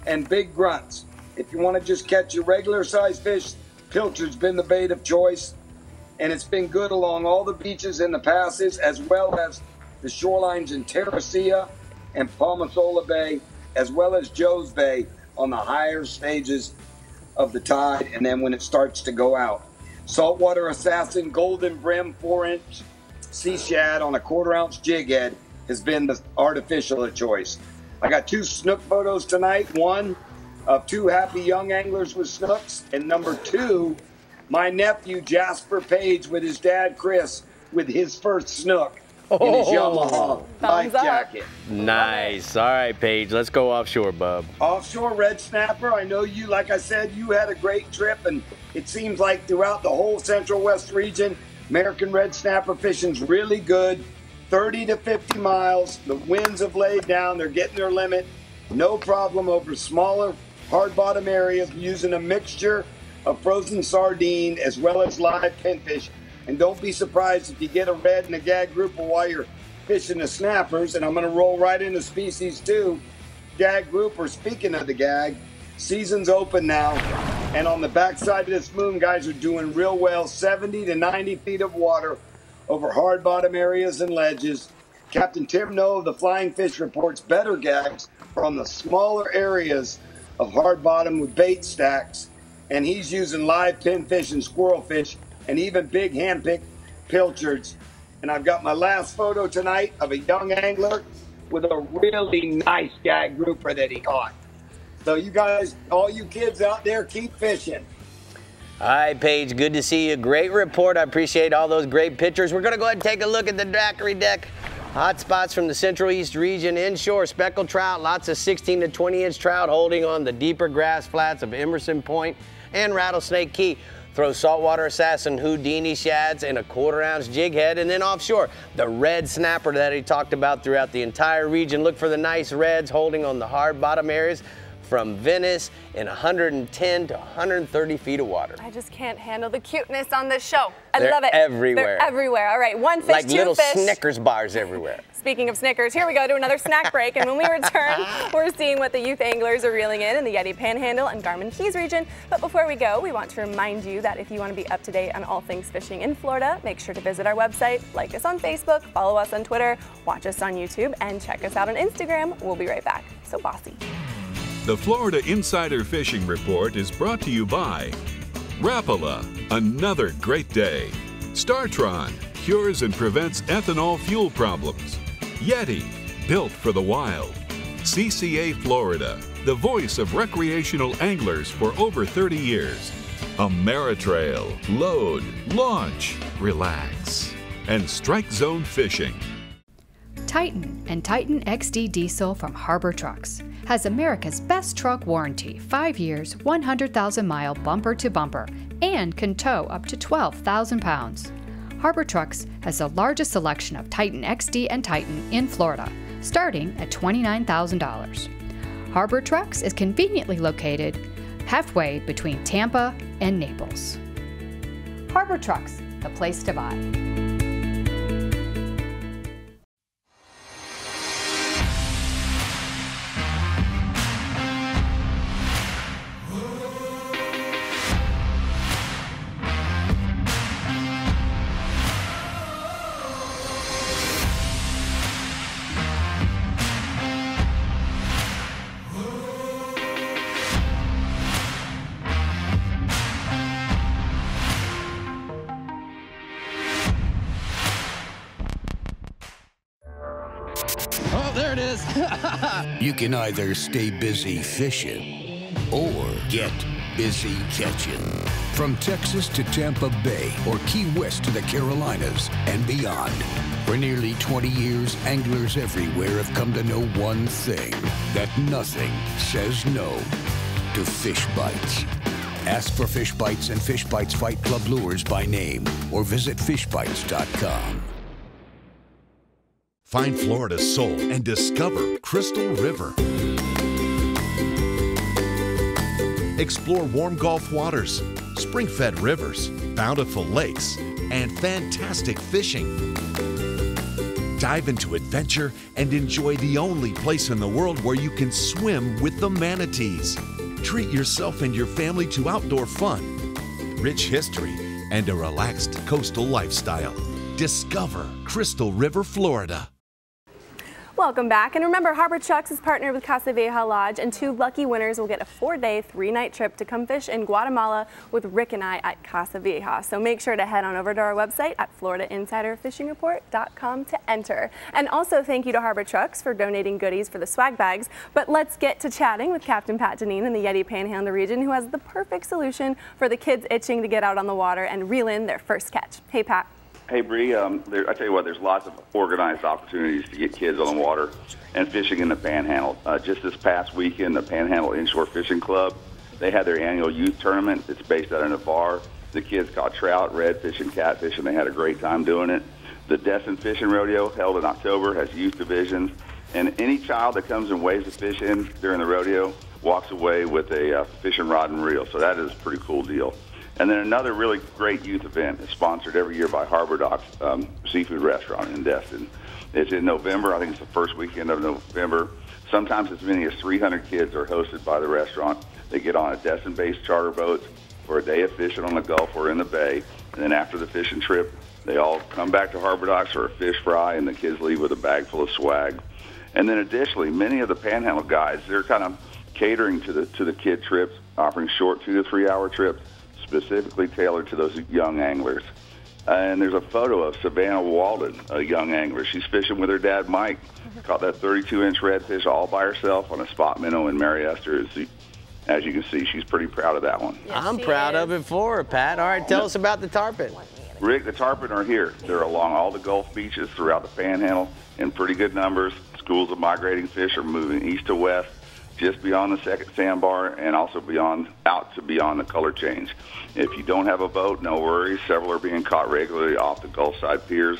Speaker 23: and big grunts. If you want to just catch your regular size fish, pilchard's been the bait of choice, and it's been good along all the beaches in the passes, as well as the shorelines in Terracea and Palmasola Bay, as well as Joe's Bay on the higher stages of the tide, and then when it starts to go out. Saltwater Assassin Golden Brim 4-inch sea shad on a 1/4-ounce jig head has been the artificial of choice. I got 2 snook photos tonight. One of 2 happy young anglers with snooks, and number 2, my nephew Jasper Page with his dad Chris with his first snook in his Yamaha life jacket.
Speaker 3: Nice. All right, Paige, let's go offshore, bub.
Speaker 23: Offshore red snapper. I know you, like I said, you had a great trip, and it seems like throughout the whole Central West region, American red snapper fishing's really good. 30 to 50 miles. The winds have laid down. They're getting their limit. No problem over smaller, hard bottom areas using a mixture of frozen sardine as well as live pinfish. And don't be surprised if you get a red and a gag grouper while you're fishing the snappers. And I'm going to roll right into species 2. Gag grouper. Speaking of the gag, season's open now. And on the backside of this moon, guys are doing real well. 70 to 90 feet of water over hard bottom areas and ledges. Captain Tim Noe of the Flying Fish reports better gags from the smaller areas of hard bottom with bait stacks. And he's using live pinfish and squirrelfish and even big hand-picked pilchards. And I've got my last photo tonight of a young angler with a really nice gag grouper that he caught. So you guys, all you kids out there, keep fishing.
Speaker 3: All right, Paige, good to see you. Great report. I appreciate all those great pictures. We're going to go ahead and take a look at the daiquiri deck. Hot spots from the Central East region. Inshore, speckled trout, lots of 16 to 20-inch trout holding on the deeper grass flats of Emerson Point and Rattlesnake Key. Throw saltwater assassin Houdini shads and a 1/4-ounce jig head. And then offshore, the red snapper that he talked about throughout the entire region. Look for the nice reds holding on the hard bottom areas from Venice in 110 to 130 feet of water.
Speaker 1: I just can't handle the cuteness on this show. I
Speaker 3: They're
Speaker 1: love it.
Speaker 3: everywhere.
Speaker 1: They're everywhere. All right, 1 fish,
Speaker 3: like
Speaker 1: 2
Speaker 3: little
Speaker 1: fish.
Speaker 3: Snickers bars everywhere.
Speaker 1: Speaking of Snickers, here we go to another snack break. And when we return, we're seeing what the youth anglers are reeling in the Yeti Panhandle and Garmin Keys region. But before we go, we want to remind you that if you want to be up to date on all things fishing in Florida, make sure to visit our website, like us on Facebook, follow us on Twitter, watch us on YouTube, and check us out on Instagram. We'll be right back. So bossy.
Speaker 2: The Florida Insider Fishing Report is brought to you by Rapala, another great day. Startron, cures and prevents ethanol fuel problems. Yeti, built for the wild. CCA Florida, the voice of recreational anglers for over 30 years. Ameritrail, load, launch, relax. And Strike Zone Fishing.
Speaker 7: Titan and Titan XD Diesel from Harbor Trucks has America's best truck warranty, 5 years, 100,000-mile bumper-to-bumper, and can tow up to 12,000 pounds. Harbor Trucks has the largest selection of Titan XD and Titan in Florida, starting at $29,000. Harbor Trucks is conveniently located halfway between Tampa and Naples. Harbor Trucks, the place to buy.
Speaker 6: Oh, there it is. You can either stay busy fishing or get busy catching. From Texas to Tampa Bay or Key West to the Carolinas and beyond. For nearly 20 years, anglers everywhere have come to know one thing, that nothing says no to fish bites. Ask for Fish Bites and Fish Bites Fight Club lures by name or visit fishbites.com.
Speaker 10: Find Florida's soul and discover Crystal River. Explore warm Gulf waters, spring-fed rivers, bountiful lakes, and fantastic fishing. Dive into adventure and enjoy the only place in the world where you can swim with the manatees. Treat yourself and your family to outdoor fun, rich history, and a relaxed coastal lifestyle. Discover Crystal River, Florida.
Speaker 1: welcome back. And remember, Harbor Trucks is partnered with Casa Vieja Lodge, and 2 lucky winners will get a 4-day, 3-night trip to come fish in Guatemala with Rick and I at Casa Vieja. So make sure to head on over to our website at FloridaInsiderFishingReport.com to enter. And also thank you to Harbor Trucks for donating goodies for the swag bags. But let's get to chatting with Captain Pat Deneen in the Yeti Panhandle region, who has the perfect solution for the kids itching to get out on the water and reel in their first catch. Hey, Pat.
Speaker 4: Hey, Brie, I tell you what, there's lots of organized opportunities to get kids on the water and fishing in the Panhandle. Just this past weekend, the Panhandle Inshore Fishing Club, they had their annual youth tournament. It's based out in Navarre. The kids caught trout, redfish, and catfish, and they had a great time doing it. The Destin Fishing Rodeo, held in October, has youth divisions. And any child that comes and weighs the fish in during the rodeo walks away with a fishing rod and reel. So that is a pretty cool deal. And then another really great youth event is sponsored every year by Harbor Docks Seafood Restaurant in Destin. It's in November. I think it's the first weekend of November. Sometimes as many as 300 kids are hosted by the restaurant. They get on a Destin-based charter boat for a day of fishing on the Gulf or in the bay. And then after the fishing trip, they all come back to Harbor Docks for a fish fry, and the kids leave with a bag full of swag. And then additionally, many of the Panhandle guys, they're kind of catering to the kid trips, offering short 2 to 3 hour trips, specifically tailored to those young anglers. And there's a photo of Savannah Walden, a young angler. She's fishing with her dad, Mike. Caught that 32-inch redfish all by herself on a spot minnow in Mary Esther. As you can see, she's pretty proud of that one.
Speaker 3: Yes, I'm proud of it for her, Pat. All right, tell us about the tarpon.
Speaker 4: Rick, the tarpon are here. They're along all the Gulf beaches throughout the Panhandle in pretty good numbers. Schools of migrating fish are moving east to west, just beyond the second sandbar, and also beyond the color change. If you don't have a boat, no worries. Several are being caught regularly off the Gulf side piers,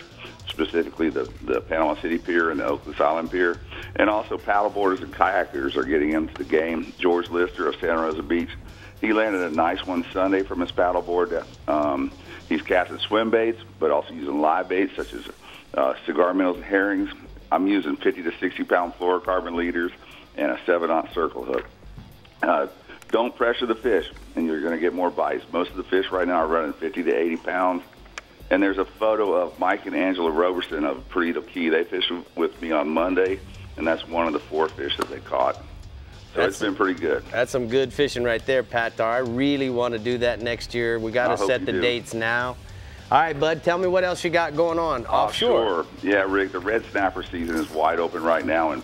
Speaker 4: specifically the Panama City Pier and the Oakland Island Pier. And also paddleboarders and kayakers are getting into the game. George Lister of Santa Rosa Beach, he landed a nice one Sunday from his paddleboard. He's casting swim baits, but also using live baits such as cigar minnows and herrings. I'm using 50 to 60-pound fluorocarbon leaders and a 7-aught circle hook. Don't pressure the fish, and you're going to get more bites. Most of the fish right now are running 50 to 80 pounds. And there's a photo of Mike and Angela Roberson of Perito Key. They fished with me on Monday, and that's one of the 4 fish that they caught. So it's been pretty good.
Speaker 3: That's some good fishing right there, Pat Dar. I really want to do that next year. We got to set the dates now. All right, bud, tell me what else you got going on offshore.
Speaker 4: Yeah, Rick, the red snapper season is wide open right now, and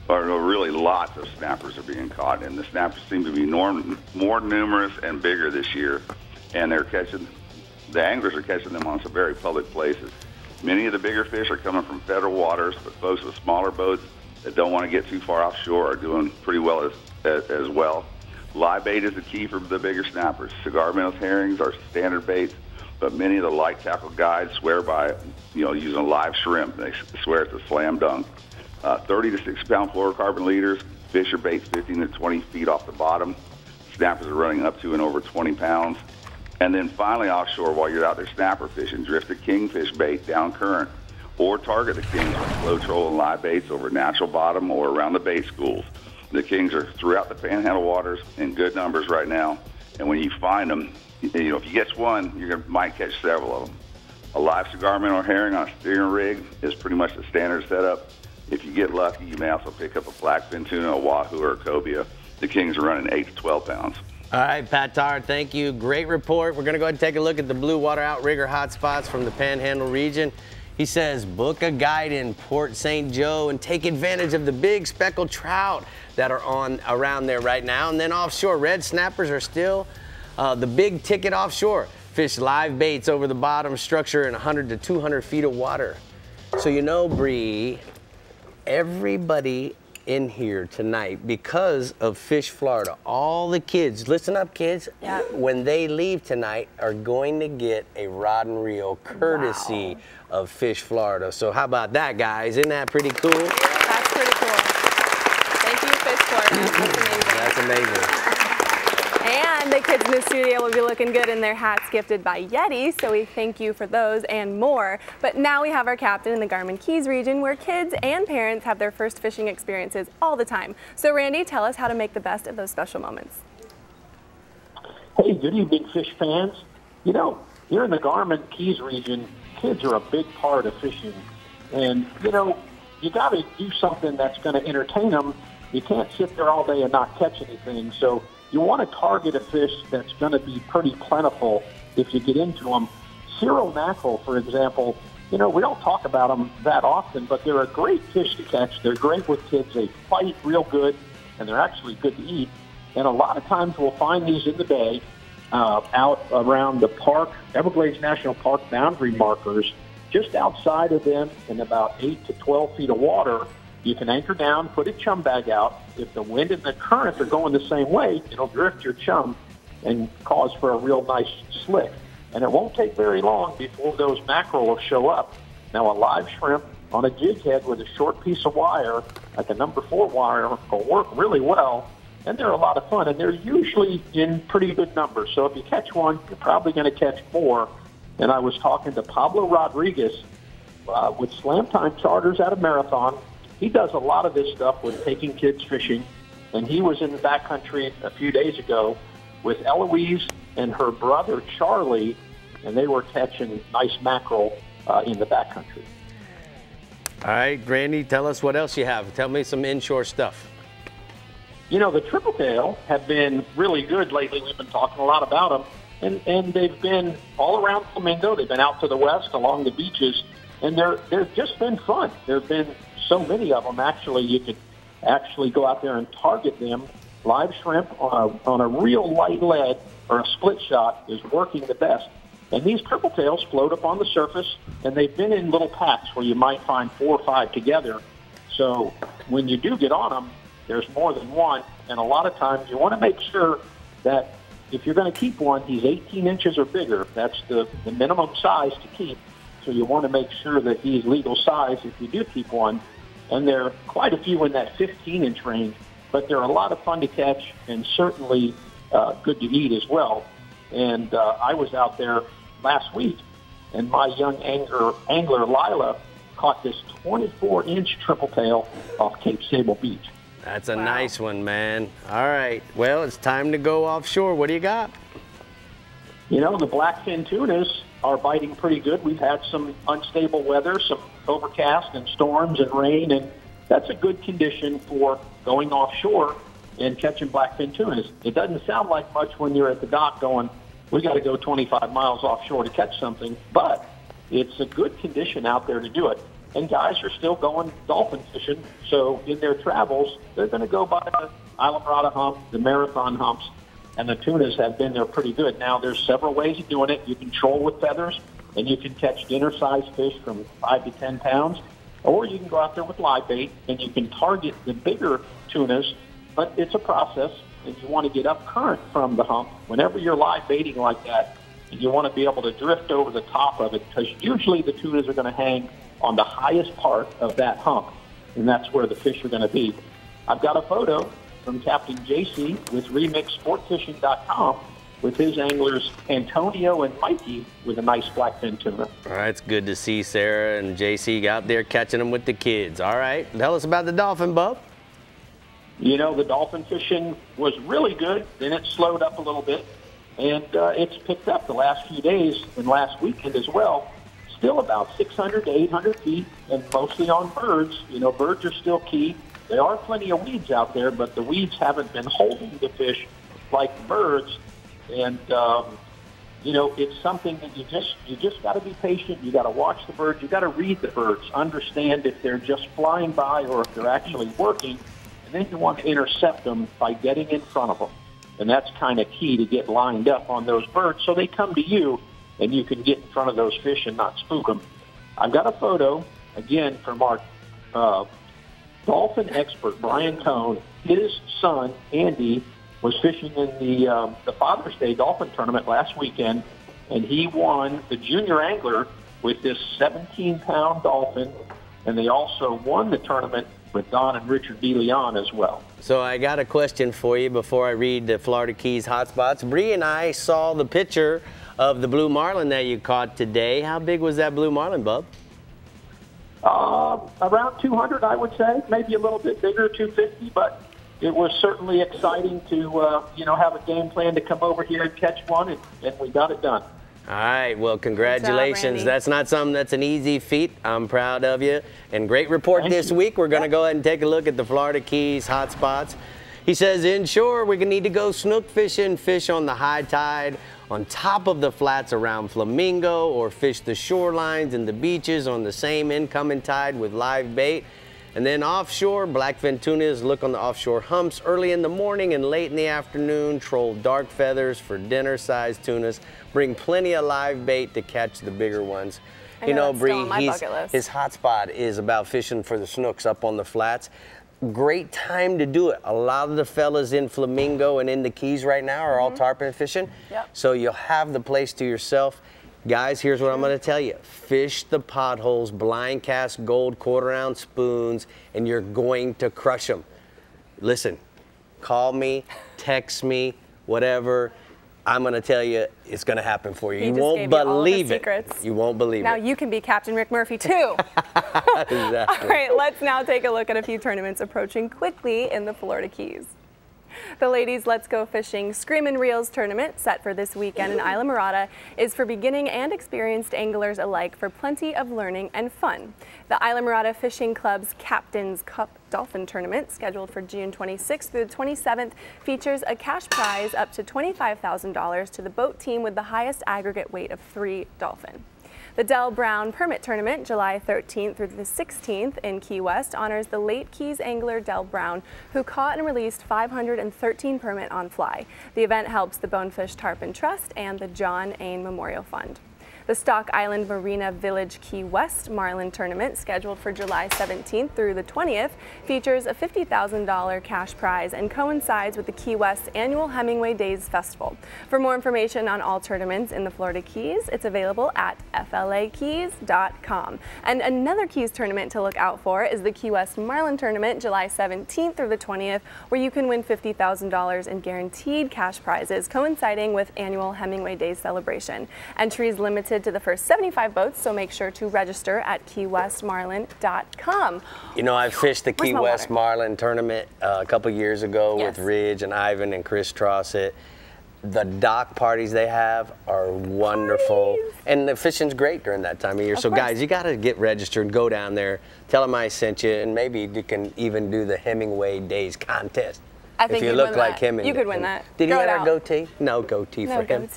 Speaker 4: really lots of snappers are being caught, and the snappers seem to be more numerous and bigger this year, and the anglers are catching them on some very public places. Many of the bigger fish are coming from federal waters, but folks with smaller boats that don't want to get too far offshore are doing pretty well as well. Live bait is the key for the bigger snappers. Cigar minnows, herrings are standard baits, but many of the light tackle guides swear by using live shrimp. They swear it's a slam dunk. 30 to 60-pound fluorocarbon leaders. Fish are baits 15 to 20 feet off the bottom. Snappers are running up to and over 20 pounds. And then finally offshore, while you're out there snapper fishing, drift a kingfish bait down current, or target the kings with flow troll and live baits over natural bottom or around the bait schools. The kings are throughout the Panhandle waters in good numbers right now. And when you find them, if you catch one, might catch several of them. A live cigar minnow or herring on a steering rig is pretty much the standard setup. If you get lucky, you may also pick up a blackfin tuna, a wahoo, or a cobia. The kings are running 8 to 12 pounds.
Speaker 3: All right, Pat Tar, thank you. Great report. We're going to go ahead and take a look at the blue water outrigger hotspots from the Panhandle region. He says, book a guide in Port St. Joe and take advantage of the big speckled trout that are around there right now. And then offshore, red snappers are still the big ticket offshore. Fish live baits over the bottom structure in 100 to 200 feet of water. So Brie, everybody in here tonight, because of Fish Florida, all the kids, listen up kids, when they leave tonight are going to get a rod and reel courtesy of Fish Florida. So how about that, guys? Isn't that pretty cool?
Speaker 1: That's pretty cool. Thank you, Fish Florida. That's amazing.
Speaker 3: That's amazing.
Speaker 1: And the kids in the studio will be looking good in their hats gifted by Yeti, so we thank you for those and more. But now we have our captain in the Garmin Keys region, where kids and parents have their first fishing experiences all the time. So Randy, tell us how to make the best of those special moments.
Speaker 9: Hey, good evening, fish fans. Here in the Garmin Keys region, kids are a big part of fishing. And, you got to do something that's going to entertain them. You can't sit there all day and not catch anything. So you want to target a fish that's going to be pretty plentiful if you get into them. Cirro mackerel, for example, we don't talk about them that often, but they're a great fish to catch. They're great with kids. They fight real good, and they're actually good to eat. And a lot of times we'll find these in the bay out around the park, Everglades National Park boundary markers. Just outside of them, in about 8 to 12 feet of water, you can anchor down, put a chum bag out. If the wind and the current are going the same way, it'll drift your chum and cause for a real nice slick. And it won't take very long before those mackerel will show up. Now, a live shrimp on a jig head with a short piece of wire, like a number 4 wire, will work really well. And they're a lot of fun, and they're usually in pretty good numbers. So if you catch one, you're probably going to catch more. And I was talking to Pablo Rodriguez with Slam Time Charters out of Marathon. He does a lot of this stuff with taking kids fishing. And he was in the backcountry a few days ago with Eloise and her brother Charlie, and they were catching nice mackerel in the backcountry.
Speaker 3: All right, Randy, tell us what else you have. Tell me some inshore stuff.
Speaker 9: The triple tail have been really good lately. We've been talking a lot about them, and they've been all around Flamingo. They've been out to the west along the beaches, and they've just been fun. There have been so many of them. Actually, you could actually go out there and target them. Live shrimp on a real light lead or a split shot is working the best. And these triple tails float up on the surface, and they've been in little packs where you might find 4 or 5 together. So when you do get on them, there's more than one, and a lot of times you want to make sure that if you're going to keep one, he's 18 inches or bigger. That's the minimum size to keep. So you want to make sure that he's legal size if you do keep one. And there are quite a few in that 15-inch range, but they're a lot of fun to catch and certainly good to eat as well. And I was out there last week, and my young angler Lila caught this 24-inch triple tail off Cape Sable Beach.
Speaker 3: That's a nice one, man. All right. Well, it's time to go offshore. What do you got?
Speaker 9: The blackfin tunas are biting pretty good. We've had some unstable weather, some overcast and storms and rain, and that's a good condition for going offshore and catching blackfin tunas. It doesn't sound like much when you're at the dock going, we got to go 25 miles offshore to catch something, but it's a good condition out there to do it. And guys are still going dolphin fishing, so in their travels, they're going to go by the Islamorada hump, the Marathon humps, and the tunas have been there pretty good. Now, there's several ways of doing it. You can troll with feathers, and you can catch dinner-sized fish from 5 to 10 pounds, or you can go out there with live bait, and you can target the bigger tunas, but it's a process, and you want to get up current from the hump. Whenever you're live baiting like that, you want to be able to drift over the top of it, because usually the tunas are going to hang on the highest part of that hump, and that's where the fish are going to be. I've got a photo from Captain JC with RemixSportFishing.com with his anglers Antonio and Mikey with a nice blackfin tuna.
Speaker 3: All right, it's good to see Sarah and JC out there catching them with the kids. All right, tell us about the dolphin, Bub.
Speaker 9: The dolphin fishing was really good, then it slowed up a little bit, and it's picked up the last few days and last weekend as well. Still about 600 to 800 feet, and mostly on birds. Birds are still key. There are plenty of weeds out there, but the weeds haven't been holding the fish like birds. And, it's something that you just got to be patient. You got to watch the birds. You got to read the birds, understand if they're just flying by or if they're actually working. And then you want to intercept them by getting in front of them. And that's kind of key to get lined up on those birds so they come to you and you can get in front of those fish and not spook them. I've got a photo, again, from our dolphin expert, Brian Cohn. His son, Andy, was fishing in the Father's Day dolphin tournament last weekend, and he won the junior angler with this 17-pound dolphin, and they also won the tournament with Don and Richard DeLeon as well.
Speaker 3: So I got a question for you before I read the Florida Keys hotspots. Bree and I saw the picture of the blue marlin that you caught today. How big was that blue marlin, Bub?
Speaker 9: Around 200, I would say. Maybe a little bit bigger, 250, but it was certainly exciting to, have a game plan to come over here and catch one, and we got it done.
Speaker 3: All right, well, congratulations.
Speaker 1: Randy.
Speaker 3: That's not something that's an easy feat. I'm proud of you. And great report this week. We're going to go ahead and take a look at the Florida Keys hot spots. He says inshore, we're going to need to go snook fishing, fish on the high tide, on top of the flats around Flamingo, or fish the shorelines and the beaches on the same incoming tide with live bait. And then offshore, blackfin tunas look on the offshore humps early in the morning and late in the afternoon. Troll dark feathers for dinner-sized tunas. Bring plenty of live bait to catch the bigger ones. You know, Brie, his hot spot is about fishing for the snooks up on the flats. Great time to do it. A lot of the fellas in Flamingo and in the Keys right now are all tarpon fishing. So you'll have the place to yourself. Guys, here's what I'm going to tell you. Fish the potholes, blind cast gold quarter-ounce spoons, and you're going to crush them. Listen, call me, text me, whatever. I'm going to tell you it's going to happen for you. You won't believe it. You won't believe it.
Speaker 1: Now you can be Captain Rick Murphy, too.
Speaker 3: Exactly.
Speaker 1: All right, let's now take a look at a few tournaments approaching quickly in the Florida Keys. The ladies' Let's Go Fishing Screamin' Reels tournament, set for this weekend in Isla Mirada, is for beginning and experienced anglers alike for plenty of learning and fun. The Isla Mirada Fishing Club's Captain's Cup Dolphin Tournament, scheduled for June 26th through the 27th, features a cash prize up to $25,000 to the boat team with the highest aggregate weight of 3 dolphin. The Del Brown Permit Tournament, July 13th through the 16th in Key West, honors the late Keys angler Del Brown, who caught and released 513 permit on fly. The event helps the Bonefish Tarpon Trust and the John Ain Memorial Fund. The Stock Island Marina Village Key West Marlin Tournament, scheduled for July 17th through the 20th, features a $50,000 cash prize and coincides with the Key West annual Hemingway Days Festival. For more information on all tournaments in the Florida Keys, it's available at flakeys.com. And another Keys tournament to look out for is the Key West Marlin Tournament, July 17th through the 20th, where you can win $50,000 in guaranteed cash prizes, coinciding with annual Hemingway Days celebration. Entries limited to the first 75 boats, so make sure to register at keywestmarlin.com.
Speaker 3: You know, I fished the Key West Marlin tournament a couple years ago with Ridge and Ivan and Chris Trossett. The dock parties they have are wonderful. And the fishing's great during that time of year. So guys, you got to get registered, go down there, tell them I sent you, and maybe you can even do the Hemingway Days contest.
Speaker 1: I think
Speaker 3: if you look like him.
Speaker 1: You could win that.
Speaker 3: Did he have a goatee? No goatee for him.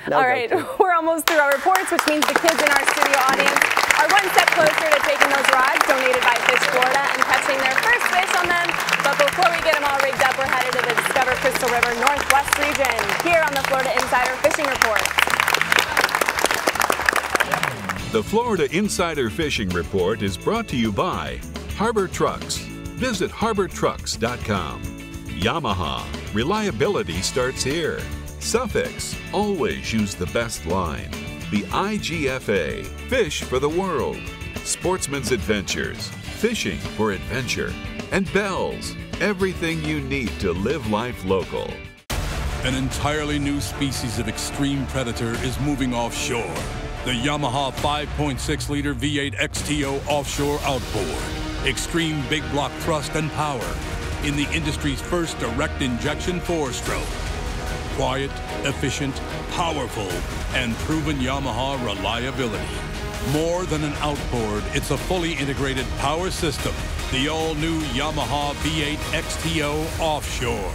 Speaker 3: No
Speaker 1: All right, we're almost through our reports, which means the kids in our studio audience are one step closer to taking those rods donated by Fish Florida and catching their first fish on them. But before we get them all rigged up, we're headed to the Discover Crystal River Northwest region here on the Florida Insider Fishing Report.
Speaker 2: The Florida Insider Fishing Report is brought to you by Harbor Trucks. Visit harbortrucks.com. Yamaha, reliability starts here. Suffix, always use the best line. The IGFA, Fish for the World. Sportsman's Adventures, fishing for adventure. And Bells, everything you need to live life local.
Speaker 11: An entirely new species of extreme predator is moving offshore. The Yamaha 5.6-liter V8 XTO offshore outboard. Extreme big block thrust and power in the industry's first direct injection 4-stroke. Quiet, efficient, powerful, and proven Yamaha reliability. More than an outboard, it's a fully integrated power system. The all-new Yamaha V8 XTO Offshore.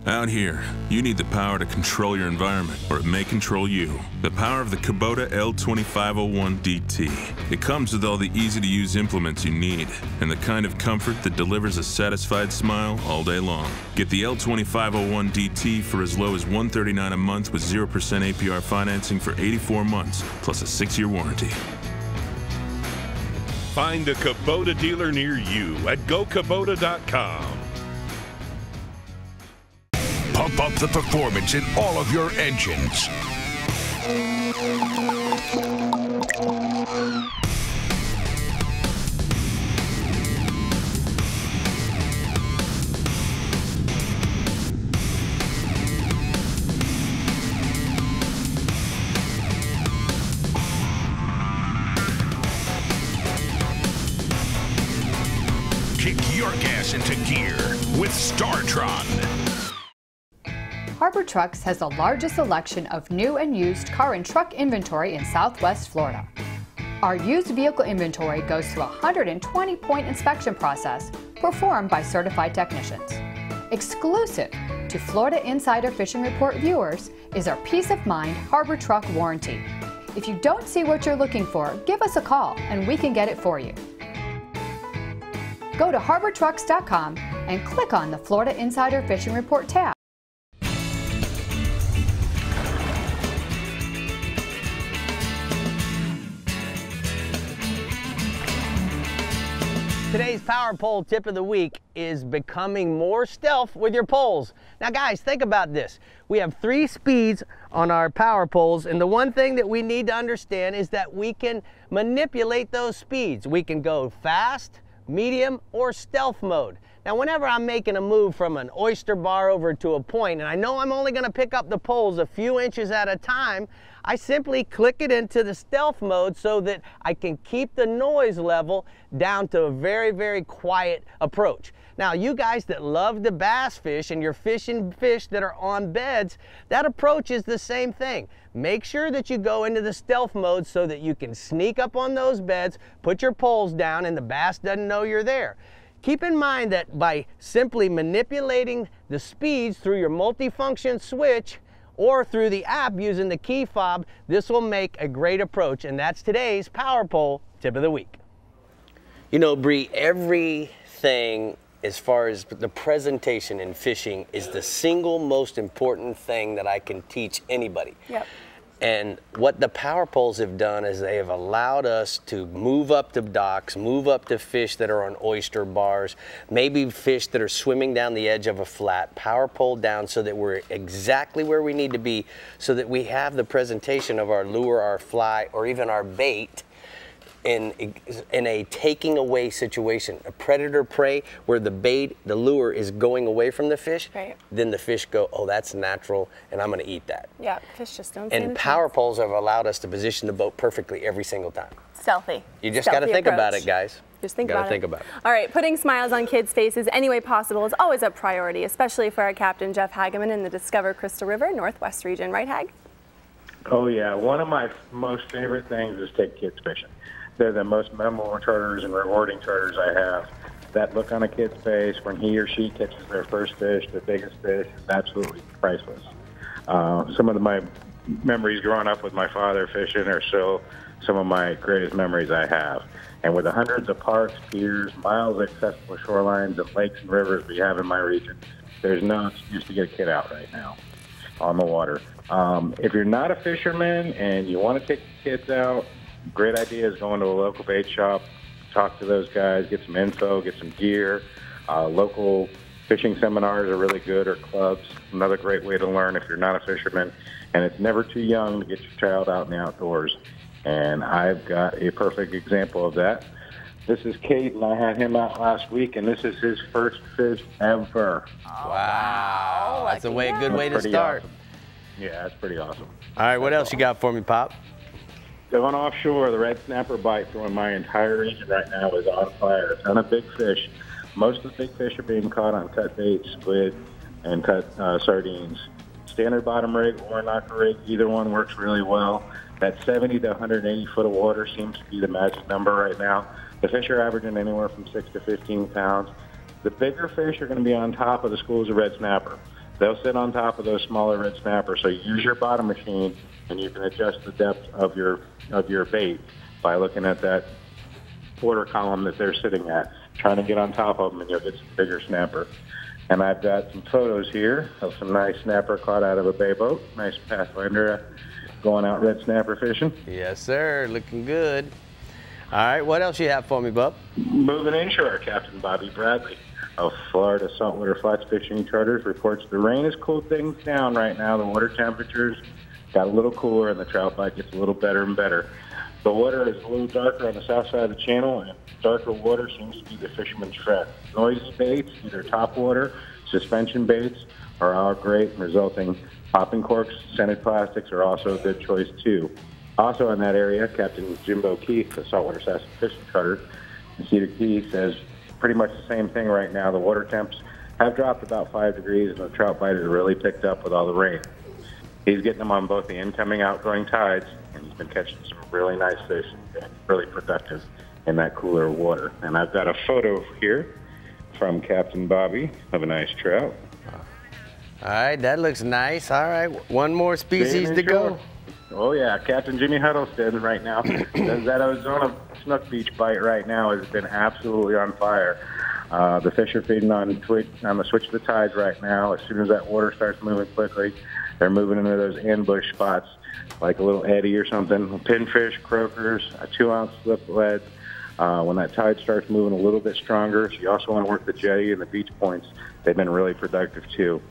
Speaker 12: Out here, you need the power to control your environment, or it may control you. The power of the Kubota L2501 DT. It comes with all the easy-to-use implements you need, and the kind of comfort that delivers a satisfied smile all day long. Get the L2501 DT for as low as $139 a month with 0% APR financing for 84 months, plus a 6-year warranty.
Speaker 13: Find a Kubota dealer near you at gokubota.com.
Speaker 6: Pump up the performance in all of your engines. Kick your gas into gear with StarTron.
Speaker 7: Harbor Trucks has the largest selection of new and used car and truck inventory in Southwest Florida. Our used vehicle inventory goes through a 120-point inspection process performed by certified technicians. Exclusive to Florida Insider Fishing Report viewers is our Peace of Mind Harbor Truck Warranty. If you don't see what you're looking for, give us a call and we can get it for you. Go to harbortrucks.com and click on the Florida Insider Fishing Report tab.
Speaker 3: Today's Power Pole tip of the week is becoming more stealth with your poles. Now guys, think about this. We have 3 speeds on our power poles, and the one thing that we need to understand is that we can manipulate those speeds. We can go fast, medium, or stealth mode. Now whenever I'm making a move from an oyster bar over to a point, and I know I'm only gonna pick up the poles a few inches at a time, I simply click it into the stealth mode so that I can keep the noise level down to a very, very quiet approach. Now, you guys that love to bass fish and you're fishing fish that are on beds, that approach is the same thing. Make sure that you go into the stealth mode so that you can sneak up on those beds, put your poles down, and the bass doesn't know you're there. Keep in mind that by simply manipulating the speeds through your multifunction switch or through the app using the key fob, this will make a great approach, and that's today's Power Pole tip of the week. You know, Brie, everything as far as the presentation in fishing is the single most important thing that I can teach anybody.
Speaker 1: Yep.
Speaker 3: And what the power poles have done is they have allowed us to move up to docks, move up to fish that are on oyster bars, maybe fish that are swimming down the edge of a flat, power pole down so that we're exactly where we need to be so that we have the presentation of our lure, our fly, or even our bait in a taking away situation, a predator prey where the bait, the lure is going away from the fish,
Speaker 1: right.
Speaker 3: Then the fish go, oh, that's natural, and I'm gonna eat that.
Speaker 1: Yeah, fish just don't.
Speaker 3: And power poles have allowed us to position the boat perfectly every single time.
Speaker 1: Stealthy.
Speaker 3: You just got to think about it, guys.
Speaker 1: Just think
Speaker 3: about
Speaker 1: it.
Speaker 3: About it.
Speaker 1: All right, putting smiles on kids' faces any way possible is always a priority, especially for our captain, Jeff Hageman, in the Discover Crystal River Northwest region. Right, Hag?
Speaker 14: Oh, yeah. One of my most favorite things is take kids fishing. They're the most memorable charters and rewarding charters I have. That look on a kid's face when he or she catches their first fish, their biggest fish, is absolutely priceless. Some of my memories growing up with my father fishing are still some of my greatest memories I have. And with the hundreds of parks, piers, miles of accessible shorelines, and lakes and rivers we have in my region, there's no excuse to get a kid out right now on the water. If you're not a fisherman and you want to take the kids out, great idea is going to a local bait shop, talk to those guys, get some info, get some gear. Local fishing seminars are really good, or clubs. Another great way to learn if you're not a fisherman. And it's never too young to get your child out in the outdoors. And I've got a perfect example of that. This is Kate, and I had him out last week, and this is his first fish ever.
Speaker 3: Wow. That's a good way to start.
Speaker 14: Awesome. Yeah, that's pretty awesome.
Speaker 3: All right, what else you got for me, Pop?
Speaker 14: Going offshore, the red snapper bite through my entire region right now is on fire. A ton of big fish. Most of the big fish are being caught on cut bait, squid, and cut sardines. Standard bottom rig or knocker rig, either one works really well. That 70 to 180 foot of water seems to be the magic number right now. The fish are averaging anywhere from 6 to 15 pounds. The bigger fish are going to be on top of the schools of red snapper. They'll sit on top of those smaller red snappers. So use your bottom machine, and you can adjust the depth of your bait by looking at that quarter column that they're sitting at, trying to get on top of them, and you'll get some bigger snapper. And I've got some photos here of some nice snapper caught out of a bay boat. Nice Pathfinder going out red snapper fishing.
Speaker 3: Yes, sir. Looking good. All right, what else you have for me, bub?
Speaker 14: Moving inshore, Captain Bobby Bradley of Florida Saltwater Flats Fishing Charters reports the rain has cooled things down right now. The water temperatures got a little cooler, and the trout bite gets a little better and better. The water is a little darker on the south side of the channel, and darker water seems to be the fisherman's friend. Noisy baits, either top water, suspension baits, are all great, resulting popping corks, scented plastics are also a good choice too. Also in that area, Captain Jimbo Keith, of Saltwater Fishing Charter in Cedar Key, says pretty much the same thing right now. The water temps have dropped about 5 degrees, and the trout bite has really picked up with all the rain. He's getting them on both the incoming, outgoing tides, and he's been catching some really nice fish and really productive in that cooler water. And I've got a photo here from Captain Bobby of a nice trout.
Speaker 3: All right, that looks nice. All right, one more species to go.
Speaker 14: Oh, yeah, Captain Jimmy Huddleston right now. That Arizona snook beach bite right now has been absolutely on fire. The fish are feeding on the switch of the tides right now. As soon as that water starts moving quickly, they're moving into those ambush spots, like a little eddy or something. Pinfish, croakers, a 2-ounce slip lead. When that tide starts moving a little bit stronger, so you also want to work the jetty and the beach points. They've been really productive too.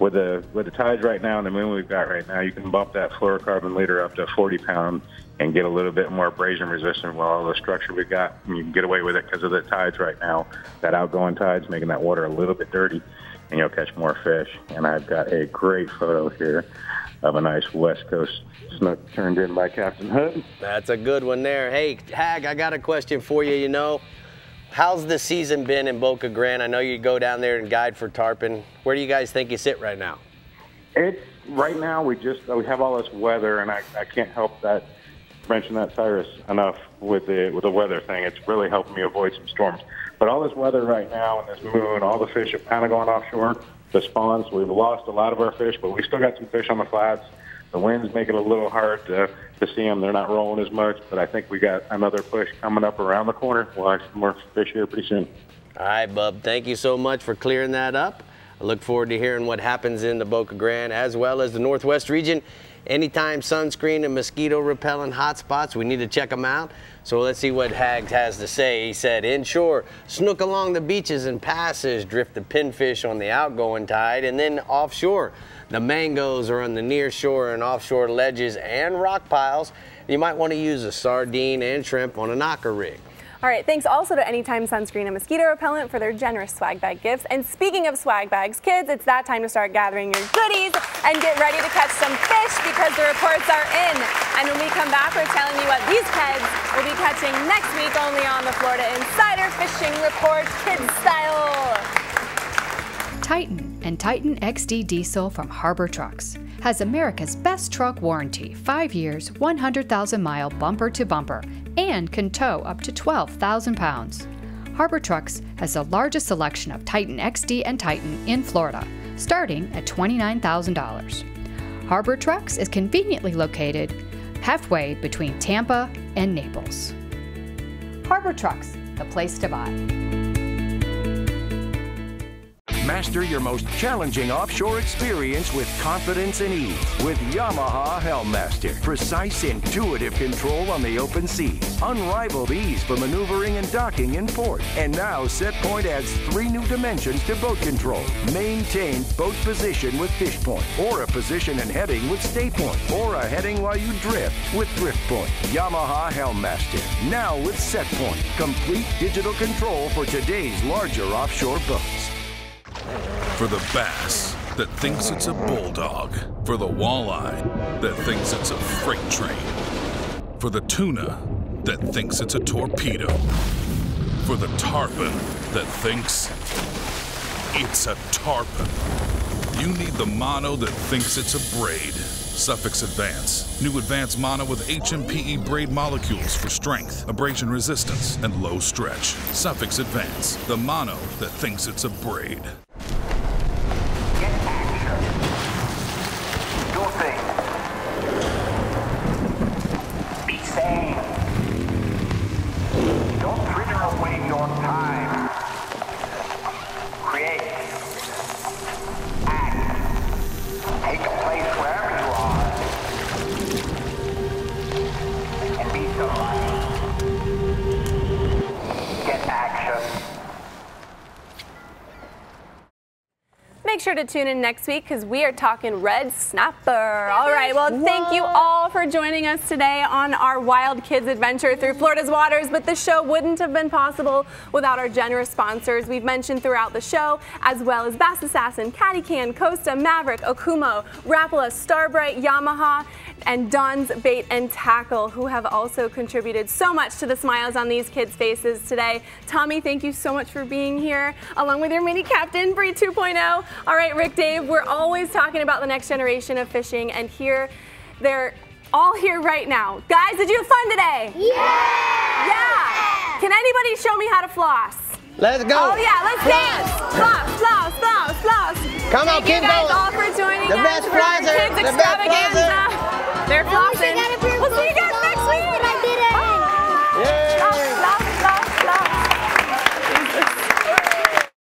Speaker 14: With the tides right now and the moon we've got right now, you can bump that fluorocarbon leader up to 40 pound and get a little bit more abrasion resistant with all the structure we've got. And you can get away with it because of the tides right now. That outgoing tide's making that water a little bit dirty, and you'll catch more fish. And I've got a great photo here of a nice West Coast snook turned in by Captain Hood.
Speaker 3: That's a good one there. Hey, Hag, I got a question for you. You know, how's the season been in Boca Grande? I know you go down there and guide for tarpon. Where do you guys think you sit right now?
Speaker 14: It's right now we have all this weather, and I can't help that mention that, Cyrus, enough with the weather thing. It's really helping me avoid some storms. But all this weather right now and this moon, all the fish are kind of going offshore. The spawns, we've lost a lot of our fish, but we still got some fish on the flats. The wind's making it a little hard to see them. They're not rolling as much, but I think we got another push coming up around the corner. We'll have some more fish here pretty soon.
Speaker 3: All right, Bub, thank you so much for clearing that up. I look forward to hearing what happens in the Boca Grande as well as the Northwest region. Anytime sunscreen and mosquito repellent hotspots, we need to check them out. So let's see what Hags has to say. He said, inshore, snook along the beaches and passes, drift the pinfish on the outgoing tide, and then offshore, the mangoes are on the near shore and offshore ledges and rock piles. You might want to use a sardine and shrimp on a knocker rig.
Speaker 1: All right, thanks also to Anytime Sunscreen and Mosquito Repellent for their generous swag bag gifts. And speaking of swag bags, kids, it's that time to start gathering your goodies and get ready to catch some fish because the reports are in. And when we come back, we're telling you what these kids will be catching next week only on the Florida Insider Fishing Report Kids Style.
Speaker 7: Titan and Titan XD Diesel from Harbor Trucks has America's best truck warranty, 5 years, 100,000-mile bumper-to-bumper, and can tow up to 12,000 pounds. Harbor Trucks has the largest selection of Titan XD and Titan in Florida, starting at $29,000. Harbor Trucks is conveniently located halfway between Tampa and Naples. Harbor Trucks, the place to buy.
Speaker 15: Master your most challenging offshore experience with confidence and ease with Yamaha Helmmaster. Precise, intuitive control on the open seas. Unrivaled ease for maneuvering and docking in port. And now SetPoint adds 3 new dimensions to boat control. Maintain boat position with fish point, or a position and heading with stay point, or a heading while you drift with drift point. Yamaha Helmmaster, now with SetPoint. Complete digital control for today's larger offshore boats.
Speaker 8: For the bass that thinks it's a bulldog. For the walleye that thinks it's a freight train. For the tuna that thinks it's a torpedo. For the tarpon that thinks it's a tarpon. You need the mono that thinks it's a braid. Suffix Advance. New Advanced Mono with HMPE braid molecules for strength, abrasion resistance, and low stretch. Suffix Advance. The mono that thinks it's a braid.
Speaker 16: Be sane. Don't fritter away your time. Create. Act. Take a place wherever you are. And be somebody. Get action.
Speaker 1: Make sure to tune in next week because we are talking red snapper. All right, well, thank you all for joining us today on our Wild Kids adventure through Florida's waters, but the show wouldn't have been possible without our generous sponsors we've mentioned throughout the show, as well as Bass Assassin, Caddy Can, Costa, Maverick, Okumo, Rapala, Starbright, Yamaha, and Don's Bait and Tackle, who have also contributed so much to the smiles on these kids' faces today. Tommy, thank you so much for being here, along with your mini captain, Brie 2.0. All right, Rick, Dave, we're always talking about the next generation of fishing, and here, they're all here right now. Guys, did you have fun today? Yeah! Yeah! Can anybody show me how to floss?
Speaker 3: Let's go.
Speaker 1: Oh, yeah, let's dance. Floss, floss, floss, floss.
Speaker 3: Come on,
Speaker 1: Thank you guys all for joining us for our Kids Extravaganza. They're flossing.